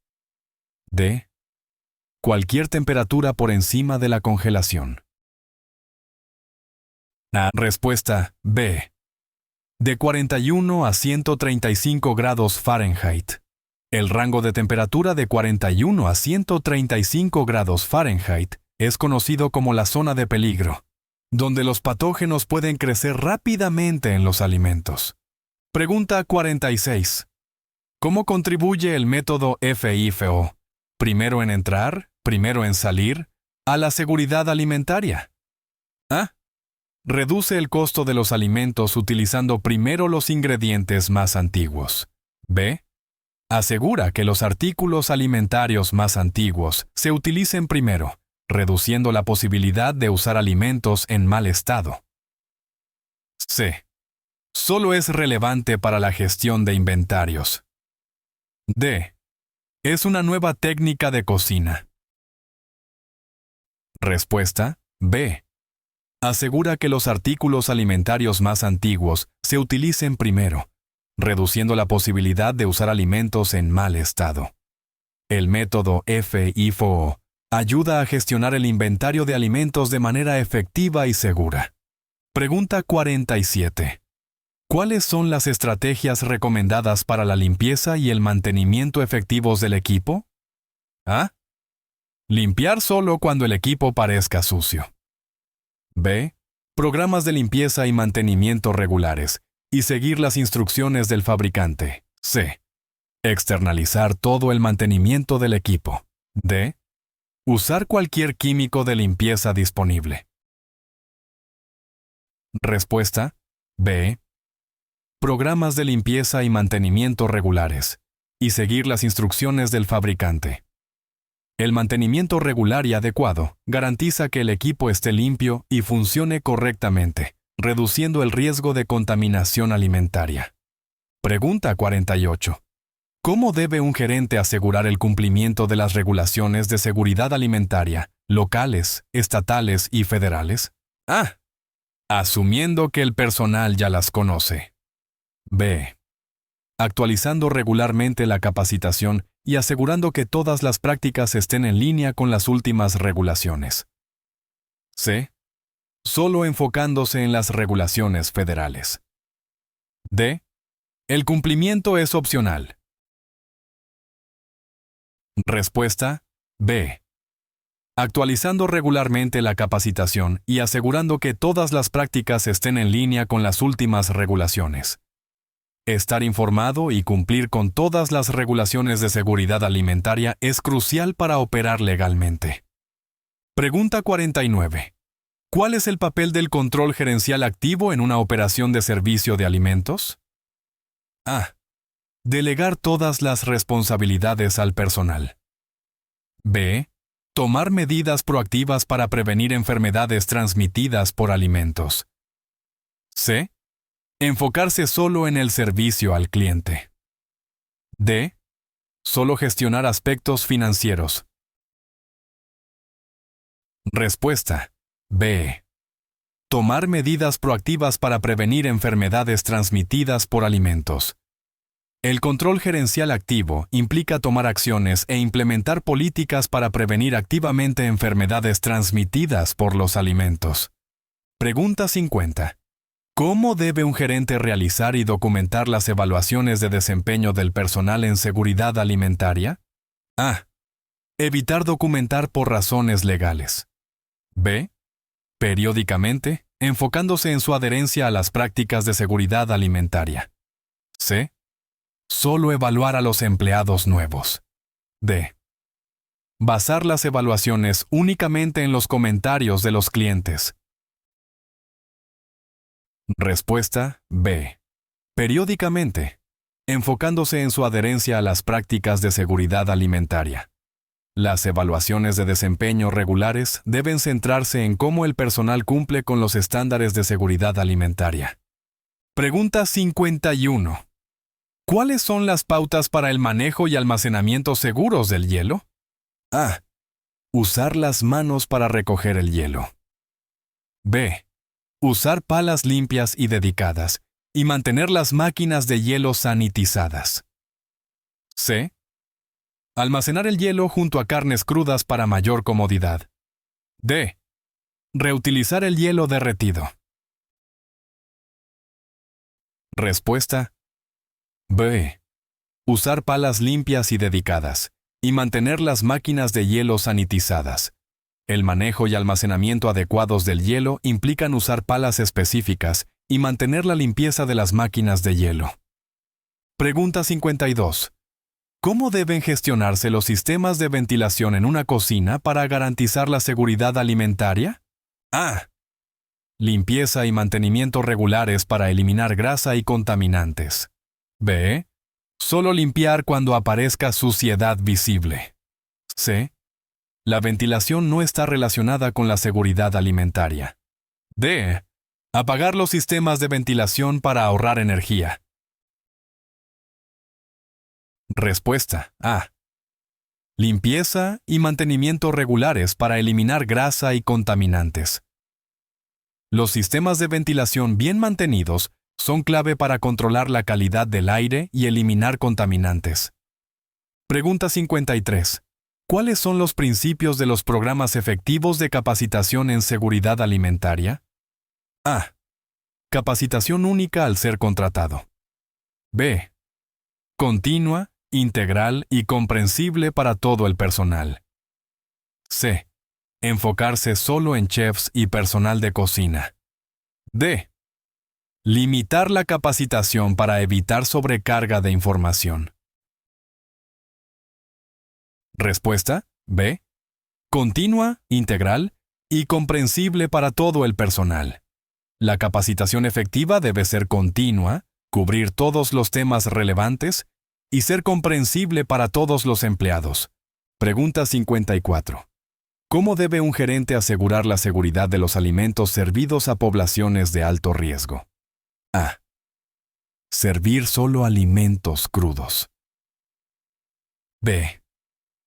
D. Cualquier temperatura por encima de la congelación. Respuesta B. De 41 a 135 grados Fahrenheit. El rango de temperatura de 41 a 135 grados Fahrenheit es conocido como la zona de peligro, donde los patógenos pueden crecer rápidamente en los alimentos. Pregunta 46. ¿Cómo contribuye el método FIFO, primero en entrar, primero en salir, a la seguridad alimentaria? A. Reduce el costo de los alimentos utilizando primero los ingredientes más antiguos. B. Asegura que los artículos alimentarios más antiguos se utilicen primero, reduciendo la posibilidad de usar alimentos en mal estado. C. Solo es relevante para la gestión de inventarios. D. Es una nueva técnica de cocina. Respuesta B. Asegura que los artículos alimentarios más antiguos se utilicen primero, reduciendo la posibilidad de usar alimentos en mal estado. El método FIFO ayuda a gestionar el inventario de alimentos de manera efectiva y segura. Pregunta 47. ¿Cuáles son las estrategias recomendadas para la limpieza y el mantenimiento efectivos del equipo? A. Limpiar solo cuando el equipo parezca sucio. B. Programas de limpieza y mantenimiento regulares y seguir las instrucciones del fabricante. C. Externalizar todo el mantenimiento del equipo. D. Usar cualquier químico de limpieza disponible. Respuesta B. Programas de limpieza y mantenimiento regulares y seguir las instrucciones del fabricante. El mantenimiento regular y adecuado garantiza que el equipo esté limpio y funcione correctamente, reduciendo el riesgo de contaminación alimentaria. Pregunta 48. ¿Cómo debe un gerente asegurar el cumplimiento de las regulaciones de seguridad alimentaria, locales, estatales y federales? A. Asumiendo que el personal ya las conoce. B. Actualizando regularmente la capacitación y asegurando que todas las prácticas estén en línea con las últimas regulaciones. C. Solo enfocándose en las regulaciones federales. D. El cumplimiento es opcional. Respuesta B. Actualizando regularmente la capacitación y asegurando que todas las prácticas estén en línea con las últimas regulaciones. Estar informado y cumplir con todas las regulaciones de seguridad alimentaria es crucial para operar legalmente. Pregunta 49. ¿Cuál es el papel del control gerencial activo en una operación de servicio de alimentos? A. Delegar todas las responsabilidades al personal. B. Tomar medidas proactivas para prevenir enfermedades transmitidas por alimentos. C. Enfocarse solo en el servicio al cliente. D. Solo gestionar aspectos financieros. Respuesta B. Tomar medidas proactivas para prevenir enfermedades transmitidas por alimentos. El control gerencial activo implica tomar acciones e implementar políticas para prevenir activamente enfermedades transmitidas por los alimentos. Pregunta 50. ¿Cómo debe un gerente realizar y documentar las evaluaciones de desempeño del personal en seguridad alimentaria? A. Evitar documentar por razones legales. B. Periódicamente, enfocándose en su adherencia a las prácticas de seguridad alimentaria. C. Solo evaluar a los empleados nuevos. D. Basar las evaluaciones únicamente en los comentarios de los clientes. Respuesta B. Periódicamente, enfocándose en su adherencia a las prácticas de seguridad alimentaria. Las evaluaciones de desempeño regulares deben centrarse en cómo el personal cumple con los estándares de seguridad alimentaria. Pregunta 51. ¿Cuáles son las pautas para el manejo y almacenamiento seguros del hielo? A. Usar las manos para recoger el hielo. B. Usar palas limpias y dedicadas, y mantener las máquinas de hielo sanitizadas. C. Almacenar el hielo junto a carnes crudas para mayor comodidad. D. Reutilizar el hielo derretido. Respuesta B. Usar palas limpias y dedicadas, y mantener las máquinas de hielo sanitizadas. El manejo y almacenamiento adecuados del hielo implican usar palas específicas y mantener la limpieza de las máquinas de hielo. Pregunta 52. ¿Cómo deben gestionarse los sistemas de ventilación en una cocina para garantizar la seguridad alimentaria? A. Limpieza y mantenimiento regulares para eliminar grasa y contaminantes. B. Solo limpiar cuando aparezca suciedad visible. C. La ventilación no está relacionada con la seguridad alimentaria. D. Apagar los sistemas de ventilación para ahorrar energía. Respuesta A. Limpieza y mantenimiento regulares para eliminar grasa y contaminantes. Los sistemas de ventilación bien mantenidos son clave para controlar la calidad del aire y eliminar contaminantes. Pregunta 53. ¿Cuáles son los principios de los programas efectivos de capacitación en seguridad alimentaria? A. Capacitación única al ser contratado. B. Continua, integral y comprensible para todo el personal. C. Enfocarse solo en chefs y personal de cocina. D. Limitar la capacitación para evitar sobrecarga de información. Respuesta B. Continua, integral y comprensible para todo el personal. La capacitación efectiva debe ser continua, cubrir todos los temas relevantes y ser comprensible para todos los empleados. Pregunta 54. ¿Cómo debe un gerente asegurar la seguridad de los alimentos servidos a poblaciones de alto riesgo? A. Servir solo alimentos crudos. B.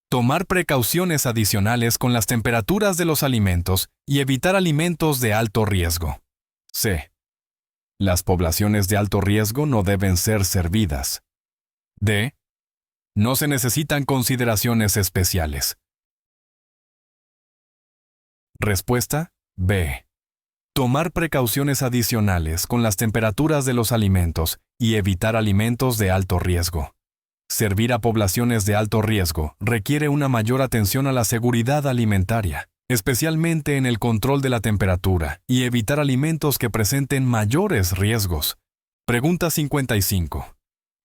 Tomar precauciones adicionales con las temperaturas de los alimentos y evitar alimentos de alto riesgo. C. Las poblaciones de alto riesgo no deben ser servidas. D. No se necesitan consideraciones especiales. Respuesta B. Tomar precauciones adicionales con las temperaturas de los alimentos y evitar alimentos de alto riesgo. Servir a poblaciones de alto riesgo requiere una mayor atención a la seguridad alimentaria, especialmente en el control de la temperatura y evitar alimentos que presenten mayores riesgos. Pregunta 55.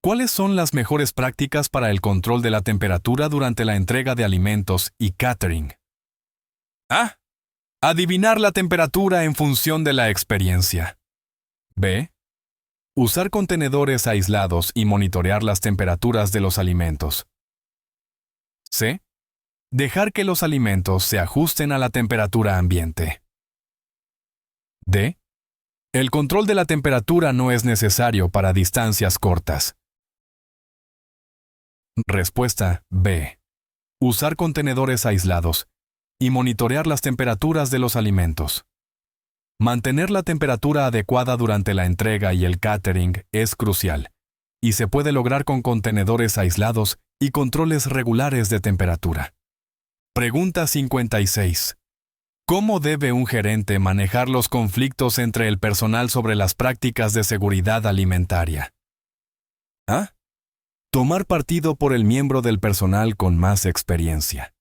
¿Cuáles son las mejores prácticas para el control de la temperatura durante la entrega de alimentos y catering? A. Adivinar la temperatura en función de la experiencia. B. Usar contenedores aislados y monitorear las temperaturas de los alimentos. C. Dejar que los alimentos se ajusten a la temperatura ambiente. D. El control de la temperatura no es necesario para distancias cortas. Respuesta B. Usar contenedores aislados y monitorear las temperaturas de los alimentos. Mantener la temperatura adecuada durante la entrega y el catering es crucial, y se puede lograr con contenedores aislados y controles regulares de temperatura. Pregunta 56. ¿Cómo debe un gerente manejar los conflictos entre el personal sobre las prácticas de seguridad alimentaria? A. Tomar partido por el miembro del personal con más experiencia.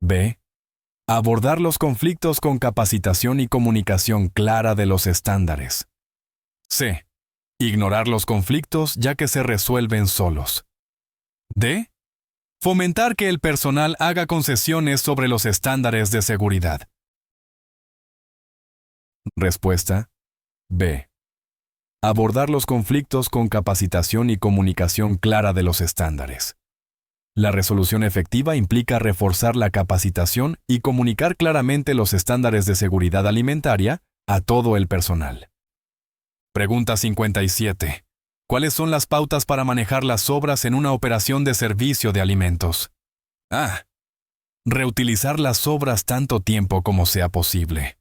B. Abordar los conflictos con capacitación y comunicación clara de los estándares. C. Ignorar los conflictos ya que se resuelven solos. D. Fomentar que el personal haga concesiones sobre los estándares de seguridad. Respuesta B. Abordar los conflictos con capacitación y comunicación clara de los estándares. La resolución efectiva implica reforzar la capacitación y comunicar claramente los estándares de seguridad alimentaria a todo el personal. Pregunta 57. ¿Cuáles son las pautas para manejar las sobras en una operación de servicio de alimentos? A. Reutilizar las sobras tanto tiempo como sea posible.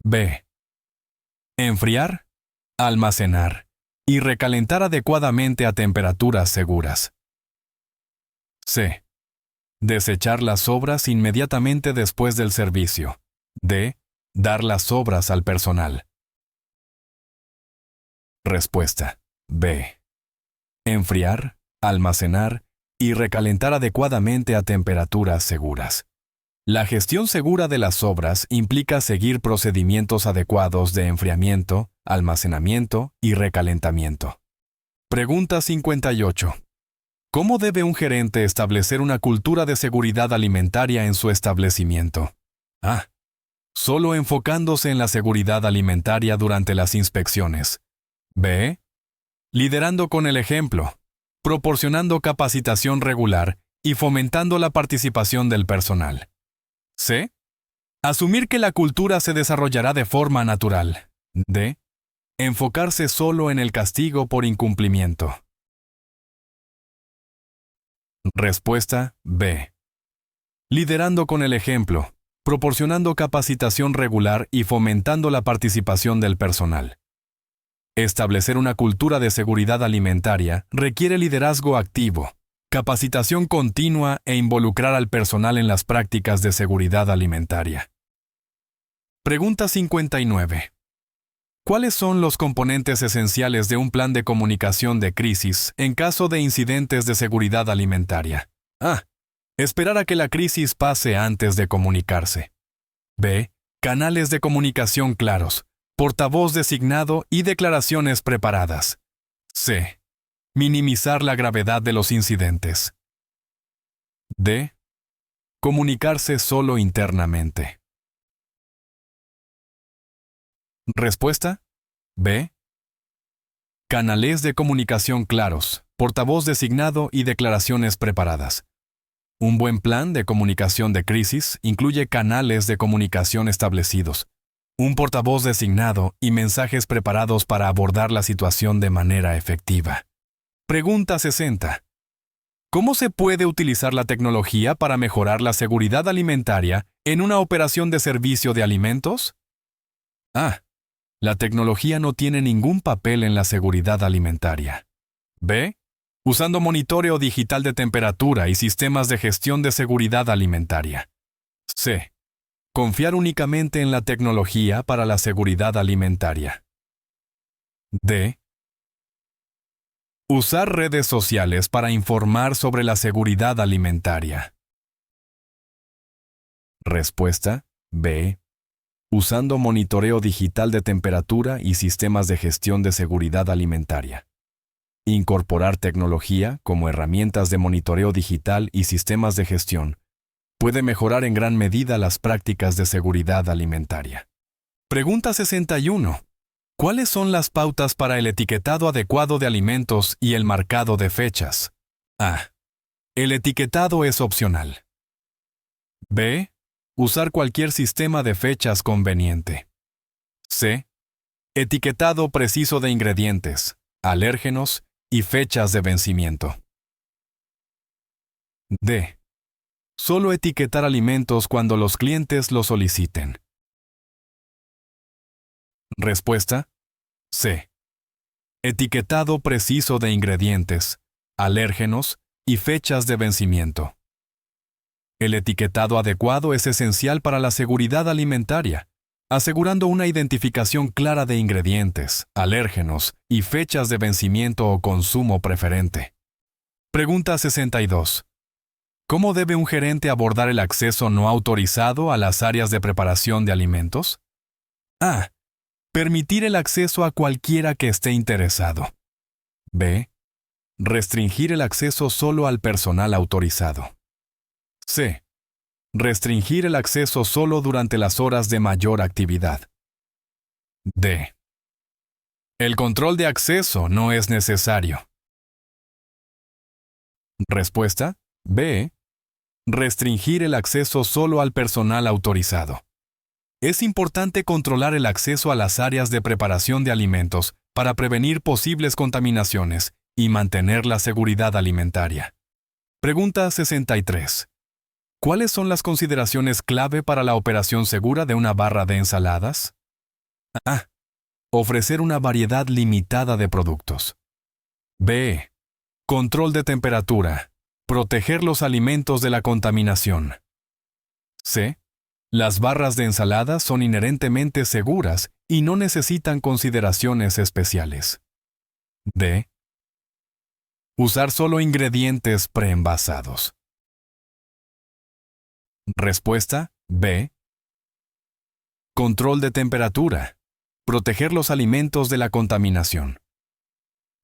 B. Enfriar, almacenar y recalentar adecuadamente a temperaturas seguras. C. Desechar las sobras inmediatamente después del servicio. D. Dar las sobras al personal. Respuesta B. Enfriar, almacenar y recalentar adecuadamente a temperaturas seguras. La gestión segura de las sobras implica seguir procedimientos adecuados de enfriamiento, almacenamiento y recalentamiento. Pregunta 58. ¿Cómo debe un gerente establecer una cultura de seguridad alimentaria en su establecimiento? A. Solo enfocándose en la seguridad alimentaria durante las inspecciones. B. Liderando con el ejemplo, proporcionando capacitación regular y fomentando la participación del personal. C. Asumir que la cultura se desarrollará de forma natural. D. Enfocarse solo en el castigo por incumplimiento. Respuesta B. Liderando con el ejemplo, proporcionando capacitación regular y fomentando la participación del personal. Establecer una cultura de seguridad alimentaria requiere liderazgo activo, capacitación continua e involucrar al personal en las prácticas de seguridad alimentaria. Pregunta 59. ¿Cuáles son los componentes esenciales de un plan de comunicación de crisis en caso de incidentes de seguridad alimentaria? A. Esperar a que la crisis pase antes de comunicarse. B. Canales de comunicación claros, portavoz designado y declaraciones preparadas. C. Minimizar la gravedad de los incidentes. D. Comunicarse solo internamente. Respuesta B. Canales de comunicación claros, portavoz designado y declaraciones preparadas. Un buen plan de comunicación de crisis incluye canales de comunicación establecidos, un portavoz designado y mensajes preparados para abordar la situación de manera efectiva. Pregunta 60. ¿Cómo se puede utilizar la tecnología para mejorar la seguridad alimentaria en una operación de servicio de alimentos? A. La tecnología no tiene ningún papel en la seguridad alimentaria. B. Usando monitoreo digital de temperatura y sistemas de gestión de seguridad alimentaria. C. Confiar únicamente en la tecnología para la seguridad alimentaria. D. Usar redes sociales para informar sobre la seguridad alimentaria. Respuesta B. Usando monitoreo digital de temperatura y sistemas de gestión de seguridad alimentaria. Incorporar tecnología como herramientas de monitoreo digital y sistemas de gestión puede mejorar en gran medida las prácticas de seguridad alimentaria. Pregunta 61. ¿Cuáles son las pautas para el etiquetado adecuado de alimentos y el marcado de fechas? A. El etiquetado es opcional. B. Usar cualquier sistema de fechas conveniente. C. Etiquetado preciso de ingredientes, alérgenos y fechas de vencimiento. D. Solo etiquetar alimentos cuando los clientes lo soliciten. Respuesta C. Etiquetado preciso de ingredientes, alérgenos y fechas de vencimiento. El etiquetado adecuado es esencial para la seguridad alimentaria, asegurando una identificación clara de ingredientes, alérgenos y fechas de vencimiento o consumo preferente. Pregunta 62. ¿Cómo debe un gerente abordar el acceso no autorizado a las áreas de preparación de alimentos? A. Permitir el acceso a cualquiera que esté interesado. B. Restringir el acceso solo al personal autorizado. C. Restringir el acceso solo durante las horas de mayor actividad. D. El control de acceso no es necesario. Respuesta B. Restringir el acceso solo al personal autorizado. Es importante controlar el acceso a las áreas de preparación de alimentos para prevenir posibles contaminaciones y mantener la seguridad alimentaria. Pregunta 63. ¿Cuáles son las consideraciones clave para la operación segura de una barra de ensaladas? A. Ofrecer una variedad limitada de productos. B. Control de temperatura. Proteger los alimentos de la contaminación. C. Las barras de ensalada son inherentemente seguras y no necesitan consideraciones especiales. D. Usar solo ingredientes preenvasados. Respuesta B. Control de temperatura. Proteger los alimentos de la contaminación.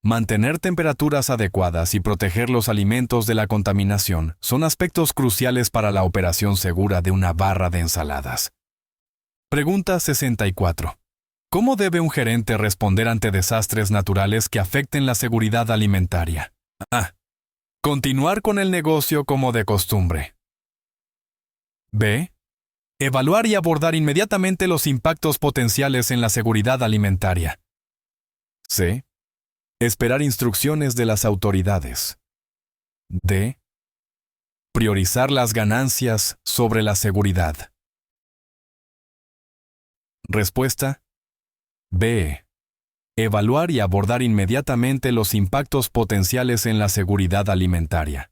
Mantener temperaturas adecuadas y proteger los alimentos de la contaminación son aspectos cruciales para la operación segura de una barra de ensaladas. Pregunta 64. ¿Cómo debe un gerente responder ante desastres naturales que afecten la seguridad alimentaria? A. Continuar con el negocio como de costumbre. B. Evaluar y abordar inmediatamente los impactos potenciales en la seguridad alimentaria. C. Esperar instrucciones de las autoridades. D. Priorizar las ganancias sobre la seguridad. Respuesta B. Evaluar y abordar inmediatamente los impactos potenciales en la seguridad alimentaria.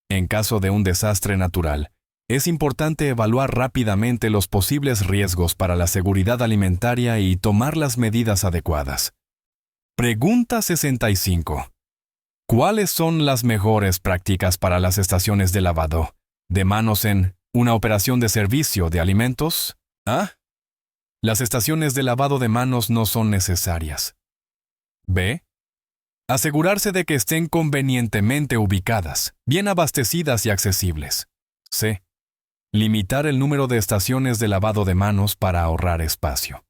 En caso de un desastre natural, es importante evaluar rápidamente los posibles riesgos para la seguridad alimentaria y tomar las medidas adecuadas. Pregunta 65. ¿Cuáles son las mejores prácticas para las estaciones de lavado de manos en una operación de servicio de alimentos? A. Las estaciones de lavado de manos no son necesarias. B. Asegurarse de que estén convenientemente ubicadas, bien abastecidas y accesibles. C. Limitar el número de estaciones de lavado de manos para ahorrar espacio.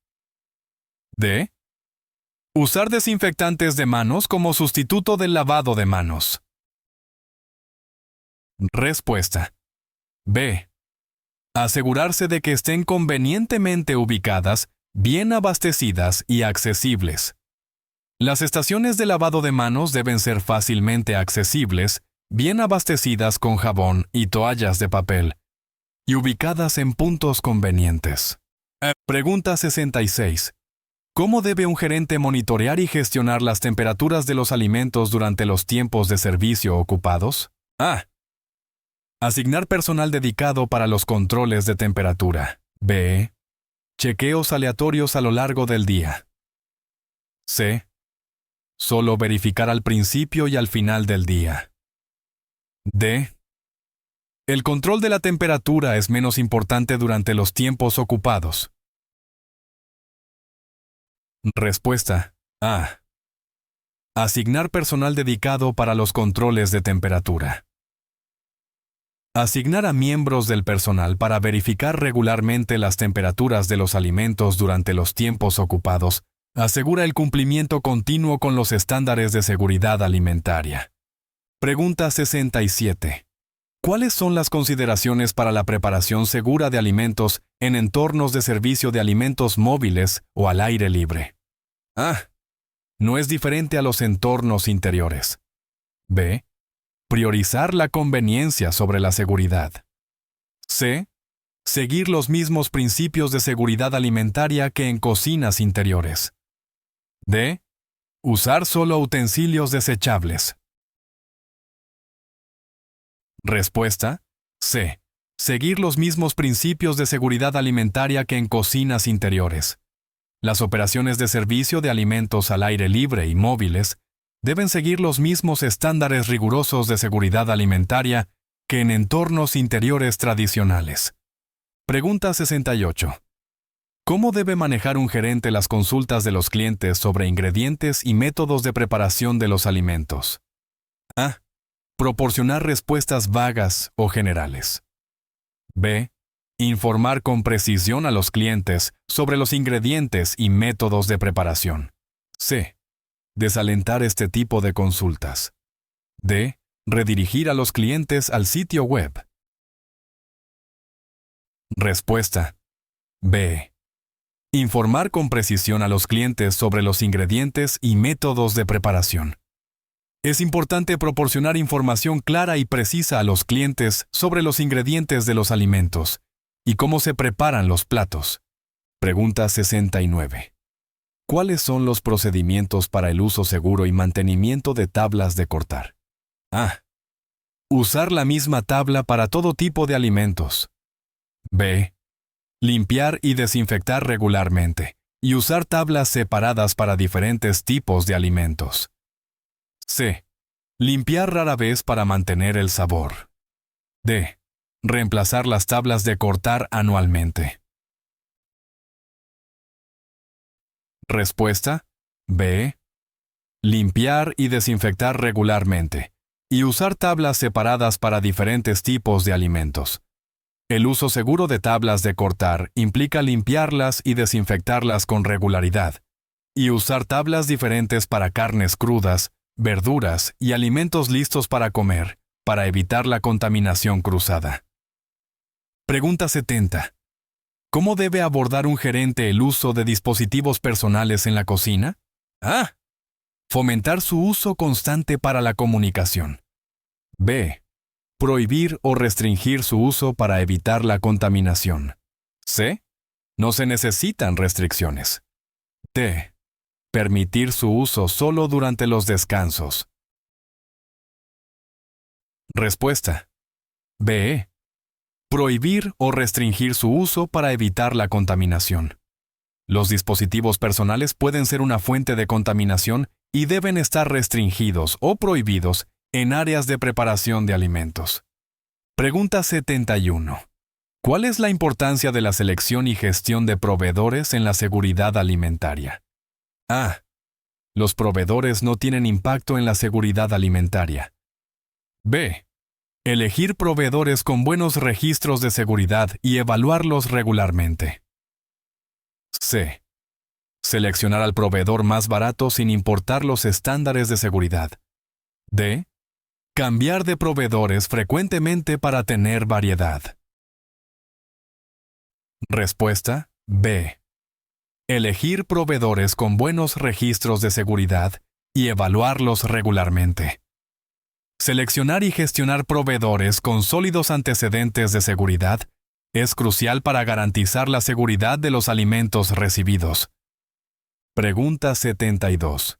D. Usar desinfectantes de manos como sustituto del lavado de manos. Respuesta B. Asegurarse de que estén convenientemente ubicadas, bien abastecidas y accesibles. Las estaciones de lavado de manos deben ser fácilmente accesibles, bien abastecidas con jabón y toallas de papel, y ubicadas en puntos convenientes. Pregunta 66. ¿Cómo debe un gerente monitorear y gestionar las temperaturas de los alimentos durante los tiempos de servicio ocupados? A. Asignar personal dedicado para los controles de temperatura. B. Chequeos aleatorios a lo largo del día. C. Solo verificar al principio y al final del día. D. El control de la temperatura es menos importante durante los tiempos ocupados. Respuesta A. Asignar personal dedicado para los controles de temperatura. Asignar a miembros del personal para verificar regularmente las temperaturas de los alimentos durante los tiempos ocupados asegura el cumplimiento continuo con los estándares de seguridad alimentaria. Pregunta 67. ¿Cuáles son las consideraciones para la preparación segura de alimentos en entornos de servicio de alimentos móviles o al aire libre? A. No es diferente a los entornos interiores. B. Priorizar la conveniencia sobre la seguridad. C. Seguir los mismos principios de seguridad alimentaria que en cocinas interiores. D. Usar solo utensilios desechables. Respuesta: C. Seguir los mismos principios de seguridad alimentaria que en cocinas interiores. Las operaciones de servicio de alimentos al aire libre y móviles deben seguir los mismos estándares rigurosos de seguridad alimentaria que en entornos interiores tradicionales. Pregunta 68. ¿Cómo debe manejar un gerente las consultas de los clientes sobre ingredientes y métodos de preparación de los alimentos? A. Proporcionar respuestas vagas o generales. B. Informar con precisión a los clientes sobre los ingredientes y métodos de preparación. C. Desalentar este tipo de consultas. D. Redirigir a los clientes al sitio web. Respuesta: B. Informar con precisión a los clientes sobre los ingredientes y métodos de preparación. Es importante proporcionar información clara y precisa a los clientes sobre los ingredientes de los alimentos y cómo se preparan los platos. Pregunta 69. ¿Cuáles son los procedimientos para el uso seguro y mantenimiento de tablas de cortar? A. Usar la misma tabla para todo tipo de alimentos. B. Limpiar y desinfectar regularmente y usar tablas separadas para diferentes tipos de alimentos. C. Limpiar rara vez para mantener el sabor. D. Reemplazar las tablas de cortar anualmente. Respuesta: B. Limpiar y desinfectar regularmente y usar tablas separadas para diferentes tipos de alimentos. El uso seguro de tablas de cortar implica limpiarlas y desinfectarlas con regularidad y usar tablas diferentes para carnes crudas, verduras y alimentos listos para comer, para evitar la contaminación cruzada. Pregunta 70. ¿Cómo debe abordar un gerente el uso de dispositivos personales en la cocina? A. Fomentar su uso constante para la comunicación. B. Prohibir o restringir su uso para evitar la contaminación. C. No se necesitan restricciones. D. Permitir su uso solo durante los descansos. Respuesta: B. Prohibir o restringir su uso para evitar la contaminación. Los dispositivos personales pueden ser una fuente de contaminación y deben estar restringidos o prohibidos en áreas de preparación de alimentos. Pregunta 71. ¿Cuál es la importancia de la selección y gestión de proveedores en la seguridad alimentaria? A. Los proveedores no tienen impacto en la seguridad alimentaria. B. Elegir proveedores con buenos registros de seguridad y evaluarlos regularmente. C. Seleccionar al proveedor más barato sin importar los estándares de seguridad. D. Cambiar de proveedores frecuentemente para tener variedad. Respuesta: B. Elegir proveedores con buenos registros de seguridad y evaluarlos regularmente. Seleccionar y gestionar proveedores con sólidos antecedentes de seguridad es crucial para garantizar la seguridad de los alimentos recibidos. Pregunta 72.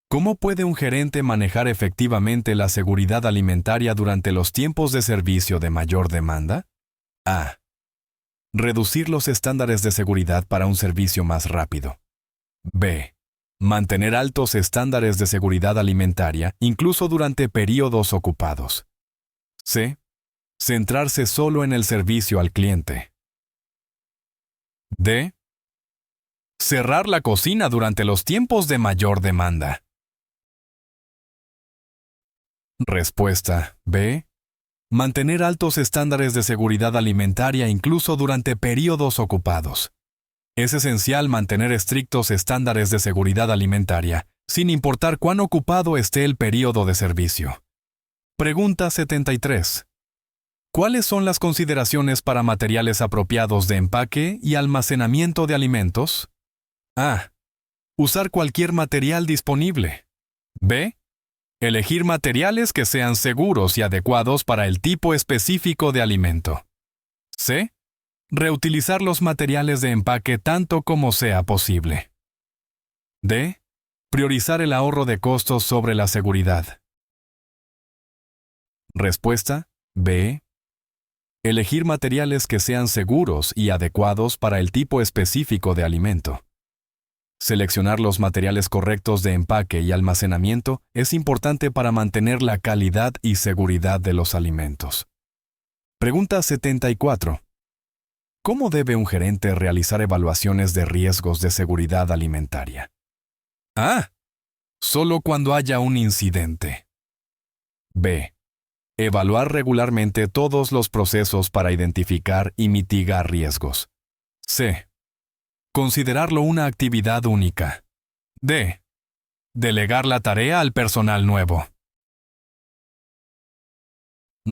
¿Cómo puede un gerente manejar efectivamente la seguridad alimentaria durante los tiempos de servicio de mayor demanda? A. Reducir los estándares de seguridad para un servicio más rápido. B. Mantener altos estándares de seguridad alimentaria incluso durante períodos ocupados. C. Centrarse solo en el servicio al cliente. D. Cerrar la cocina durante los tiempos de mayor demanda. Respuesta B. Mantener altos estándares de seguridad alimentaria incluso durante períodos ocupados. Es esencial mantener estrictos estándares de seguridad alimentaria, sin importar cuán ocupado esté el período de servicio. Pregunta 73. ¿Cuáles son las consideraciones para materiales apropiados de empaque y almacenamiento de alimentos? A. Usar cualquier material disponible. B. Elegir materiales que sean seguros y adecuados para el tipo específico de alimento. C. Reutilizar los materiales de empaque tanto como sea posible. D. Priorizar el ahorro de costos sobre la seguridad. Respuesta B. Elegir materiales que sean seguros y adecuados para el tipo específico de alimento. Seleccionar los materiales correctos de empaque y almacenamiento es importante para mantener la calidad y seguridad de los alimentos. Pregunta 74. ¿Cómo debe un gerente realizar evaluaciones de riesgos de seguridad alimentaria? A. Solo cuando haya un incidente. B. Evaluar regularmente todos los procesos para identificar y mitigar riesgos. C. Considerarlo una actividad única. D. Delegar la tarea al personal nuevo.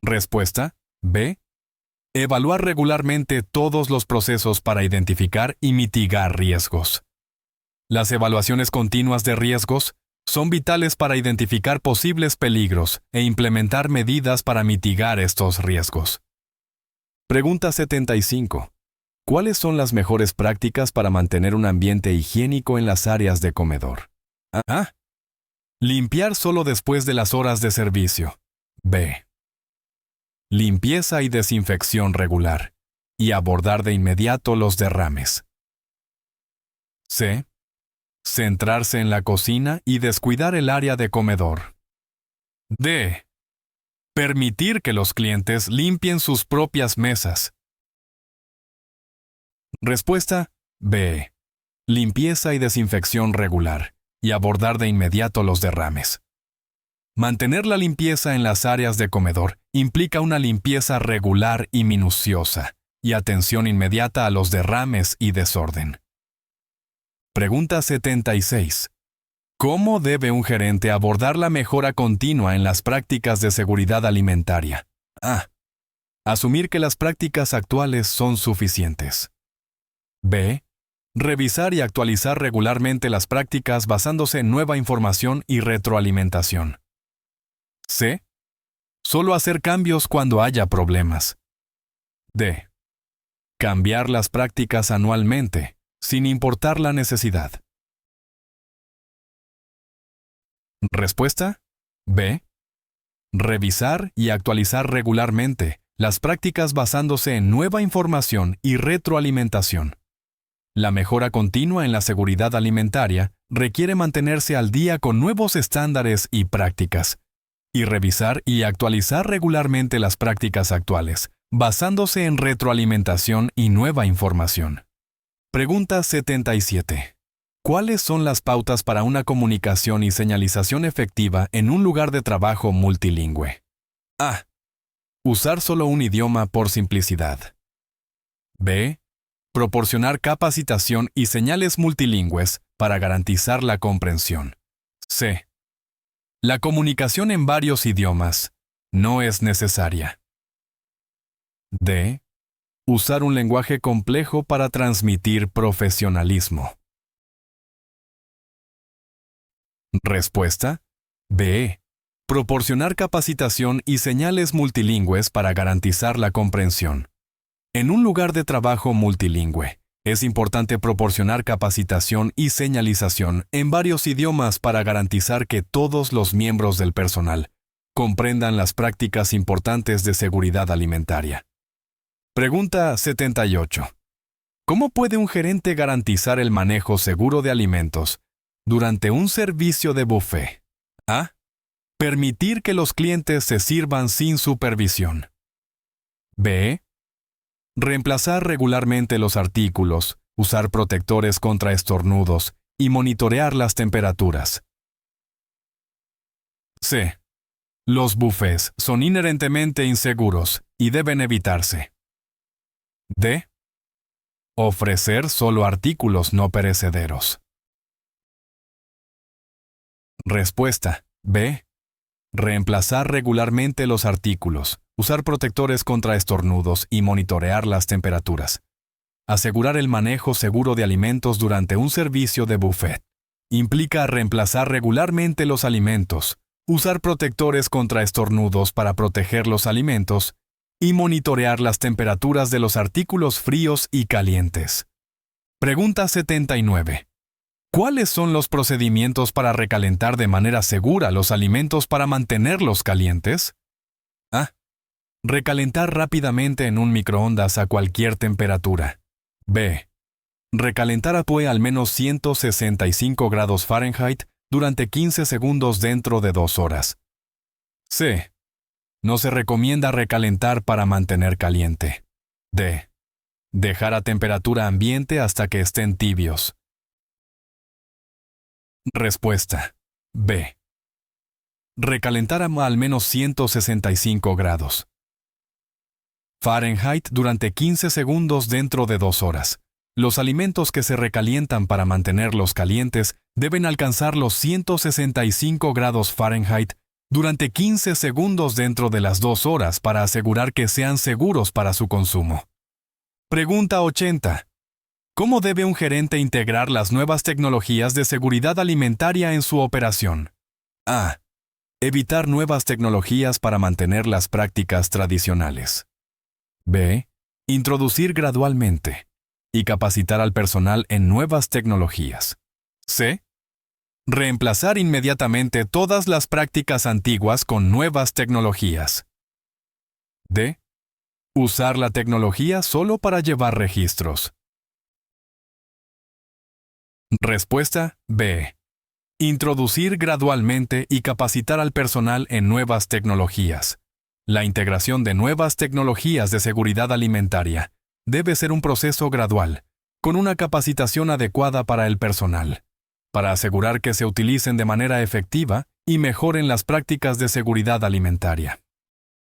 Respuesta B. Evaluar regularmente todos los procesos para identificar y mitigar riesgos. Las evaluaciones continuas de riesgos son vitales para identificar posibles peligros e implementar medidas para mitigar estos riesgos. Pregunta 75. ¿Cuáles son las mejores prácticas para mantener un ambiente higiénico en las áreas de comedor? A. Limpiar solo después de las horas de servicio. B. Limpieza y desinfección regular, y abordar de inmediato los derrames. C. Centrarse en la cocina y descuidar el área de comedor. D. Permitir que los clientes limpien sus propias mesas. Respuesta B. Limpieza y desinfección regular, y abordar de inmediato los derrames. Mantener la limpieza en las áreas de comedor implica una limpieza regular y minuciosa, y atención inmediata a los derrames y desorden. Pregunta 76. ¿Cómo debe un gerente abordar la mejora continua en las prácticas de seguridad alimentaria? A. Asumir que las prácticas actuales son suficientes. B. Revisar y actualizar regularmente las prácticas basándose en nueva información y retroalimentación. C. Solo hacer cambios cuando haya problemas. D. Cambiar las prácticas anualmente, sin importar la necesidad. Respuesta B. Revisar y actualizar regularmente las prácticas basándose en nueva información y retroalimentación. La mejora continua en la seguridad alimentaria requiere mantenerse al día con nuevos estándares y prácticas, y revisar y actualizar regularmente las prácticas actuales, basándose en retroalimentación y nueva información. Pregunta 77. ¿Cuáles son las pautas para una comunicación y señalización efectiva en un lugar de trabajo multilingüe? A. Usar solo un idioma por simplicidad. B. Proporcionar capacitación y señales multilingües para garantizar la comprensión. C. La comunicación en varios idiomas no es necesaria. D. Usar un lenguaje complejo para transmitir profesionalismo. Respuesta B. Proporcionar capacitación y señales multilingües para garantizar la comprensión. En un lugar de trabajo multilingüe, Es importante proporcionar capacitación y señalización en varios idiomas para garantizar que todos los miembros del personal comprendan las prácticas importantes de seguridad alimentaria. Pregunta 78. ¿Cómo puede un gerente garantizar el manejo seguro de alimentos durante un servicio de buffet? A. Permitir que los clientes se sirvan sin supervisión. B. Reemplazar regularmente los artículos, usar protectores contra estornudos y monitorear las temperaturas. C. Los buffets son inherentemente inseguros y deben evitarse. D. Ofrecer solo artículos no perecederos. Respuesta. B. Reemplazar regularmente los artículos, usar protectores contra estornudos y monitorear las temperaturas. Asegurar el manejo seguro de alimentos durante un servicio de buffet. Implica reemplazar regularmente los alimentos, usar protectores contra estornudos para proteger los alimentos y monitorear las temperaturas de los artículos fríos y calientes. Pregunta 79. ¿Cuáles son los procedimientos para recalentar de manera segura los alimentos para mantenerlos calientes? A. Recalentar rápidamente en un microondas a cualquier temperatura. B. Recalentar a al menos 165 grados Fahrenheit durante 15 segundos dentro de 2 horas. C. No se recomienda recalentar para mantener caliente. D. Dejar a temperatura ambiente hasta que estén tibios. Respuesta. B. Recalentar a al menos 165 grados Fahrenheit durante 15 segundos dentro de 2 horas. Los alimentos que se recalientan para mantenerlos calientes deben alcanzar los 165 grados Fahrenheit durante 15 segundos dentro de las 2 horas para asegurar que sean seguros para su consumo. Pregunta 80. ¿Cómo debe un gerente integrar las nuevas tecnologías de seguridad alimentaria en su operación? A. Evitar nuevas tecnologías para mantener las prácticas tradicionales. B. Introducir gradualmente y capacitar al personal en nuevas tecnologías. C. Reemplazar inmediatamente todas las prácticas antiguas con nuevas tecnologías. D. Usar la tecnología solo para llevar registros. Respuesta B. Introducir gradualmente y capacitar al personal en nuevas tecnologías. La integración de nuevas tecnologías de seguridad alimentaria debe ser un proceso gradual, con una capacitación adecuada para el personal, para asegurar que se utilicen de manera efectiva y mejoren las prácticas de seguridad alimentaria.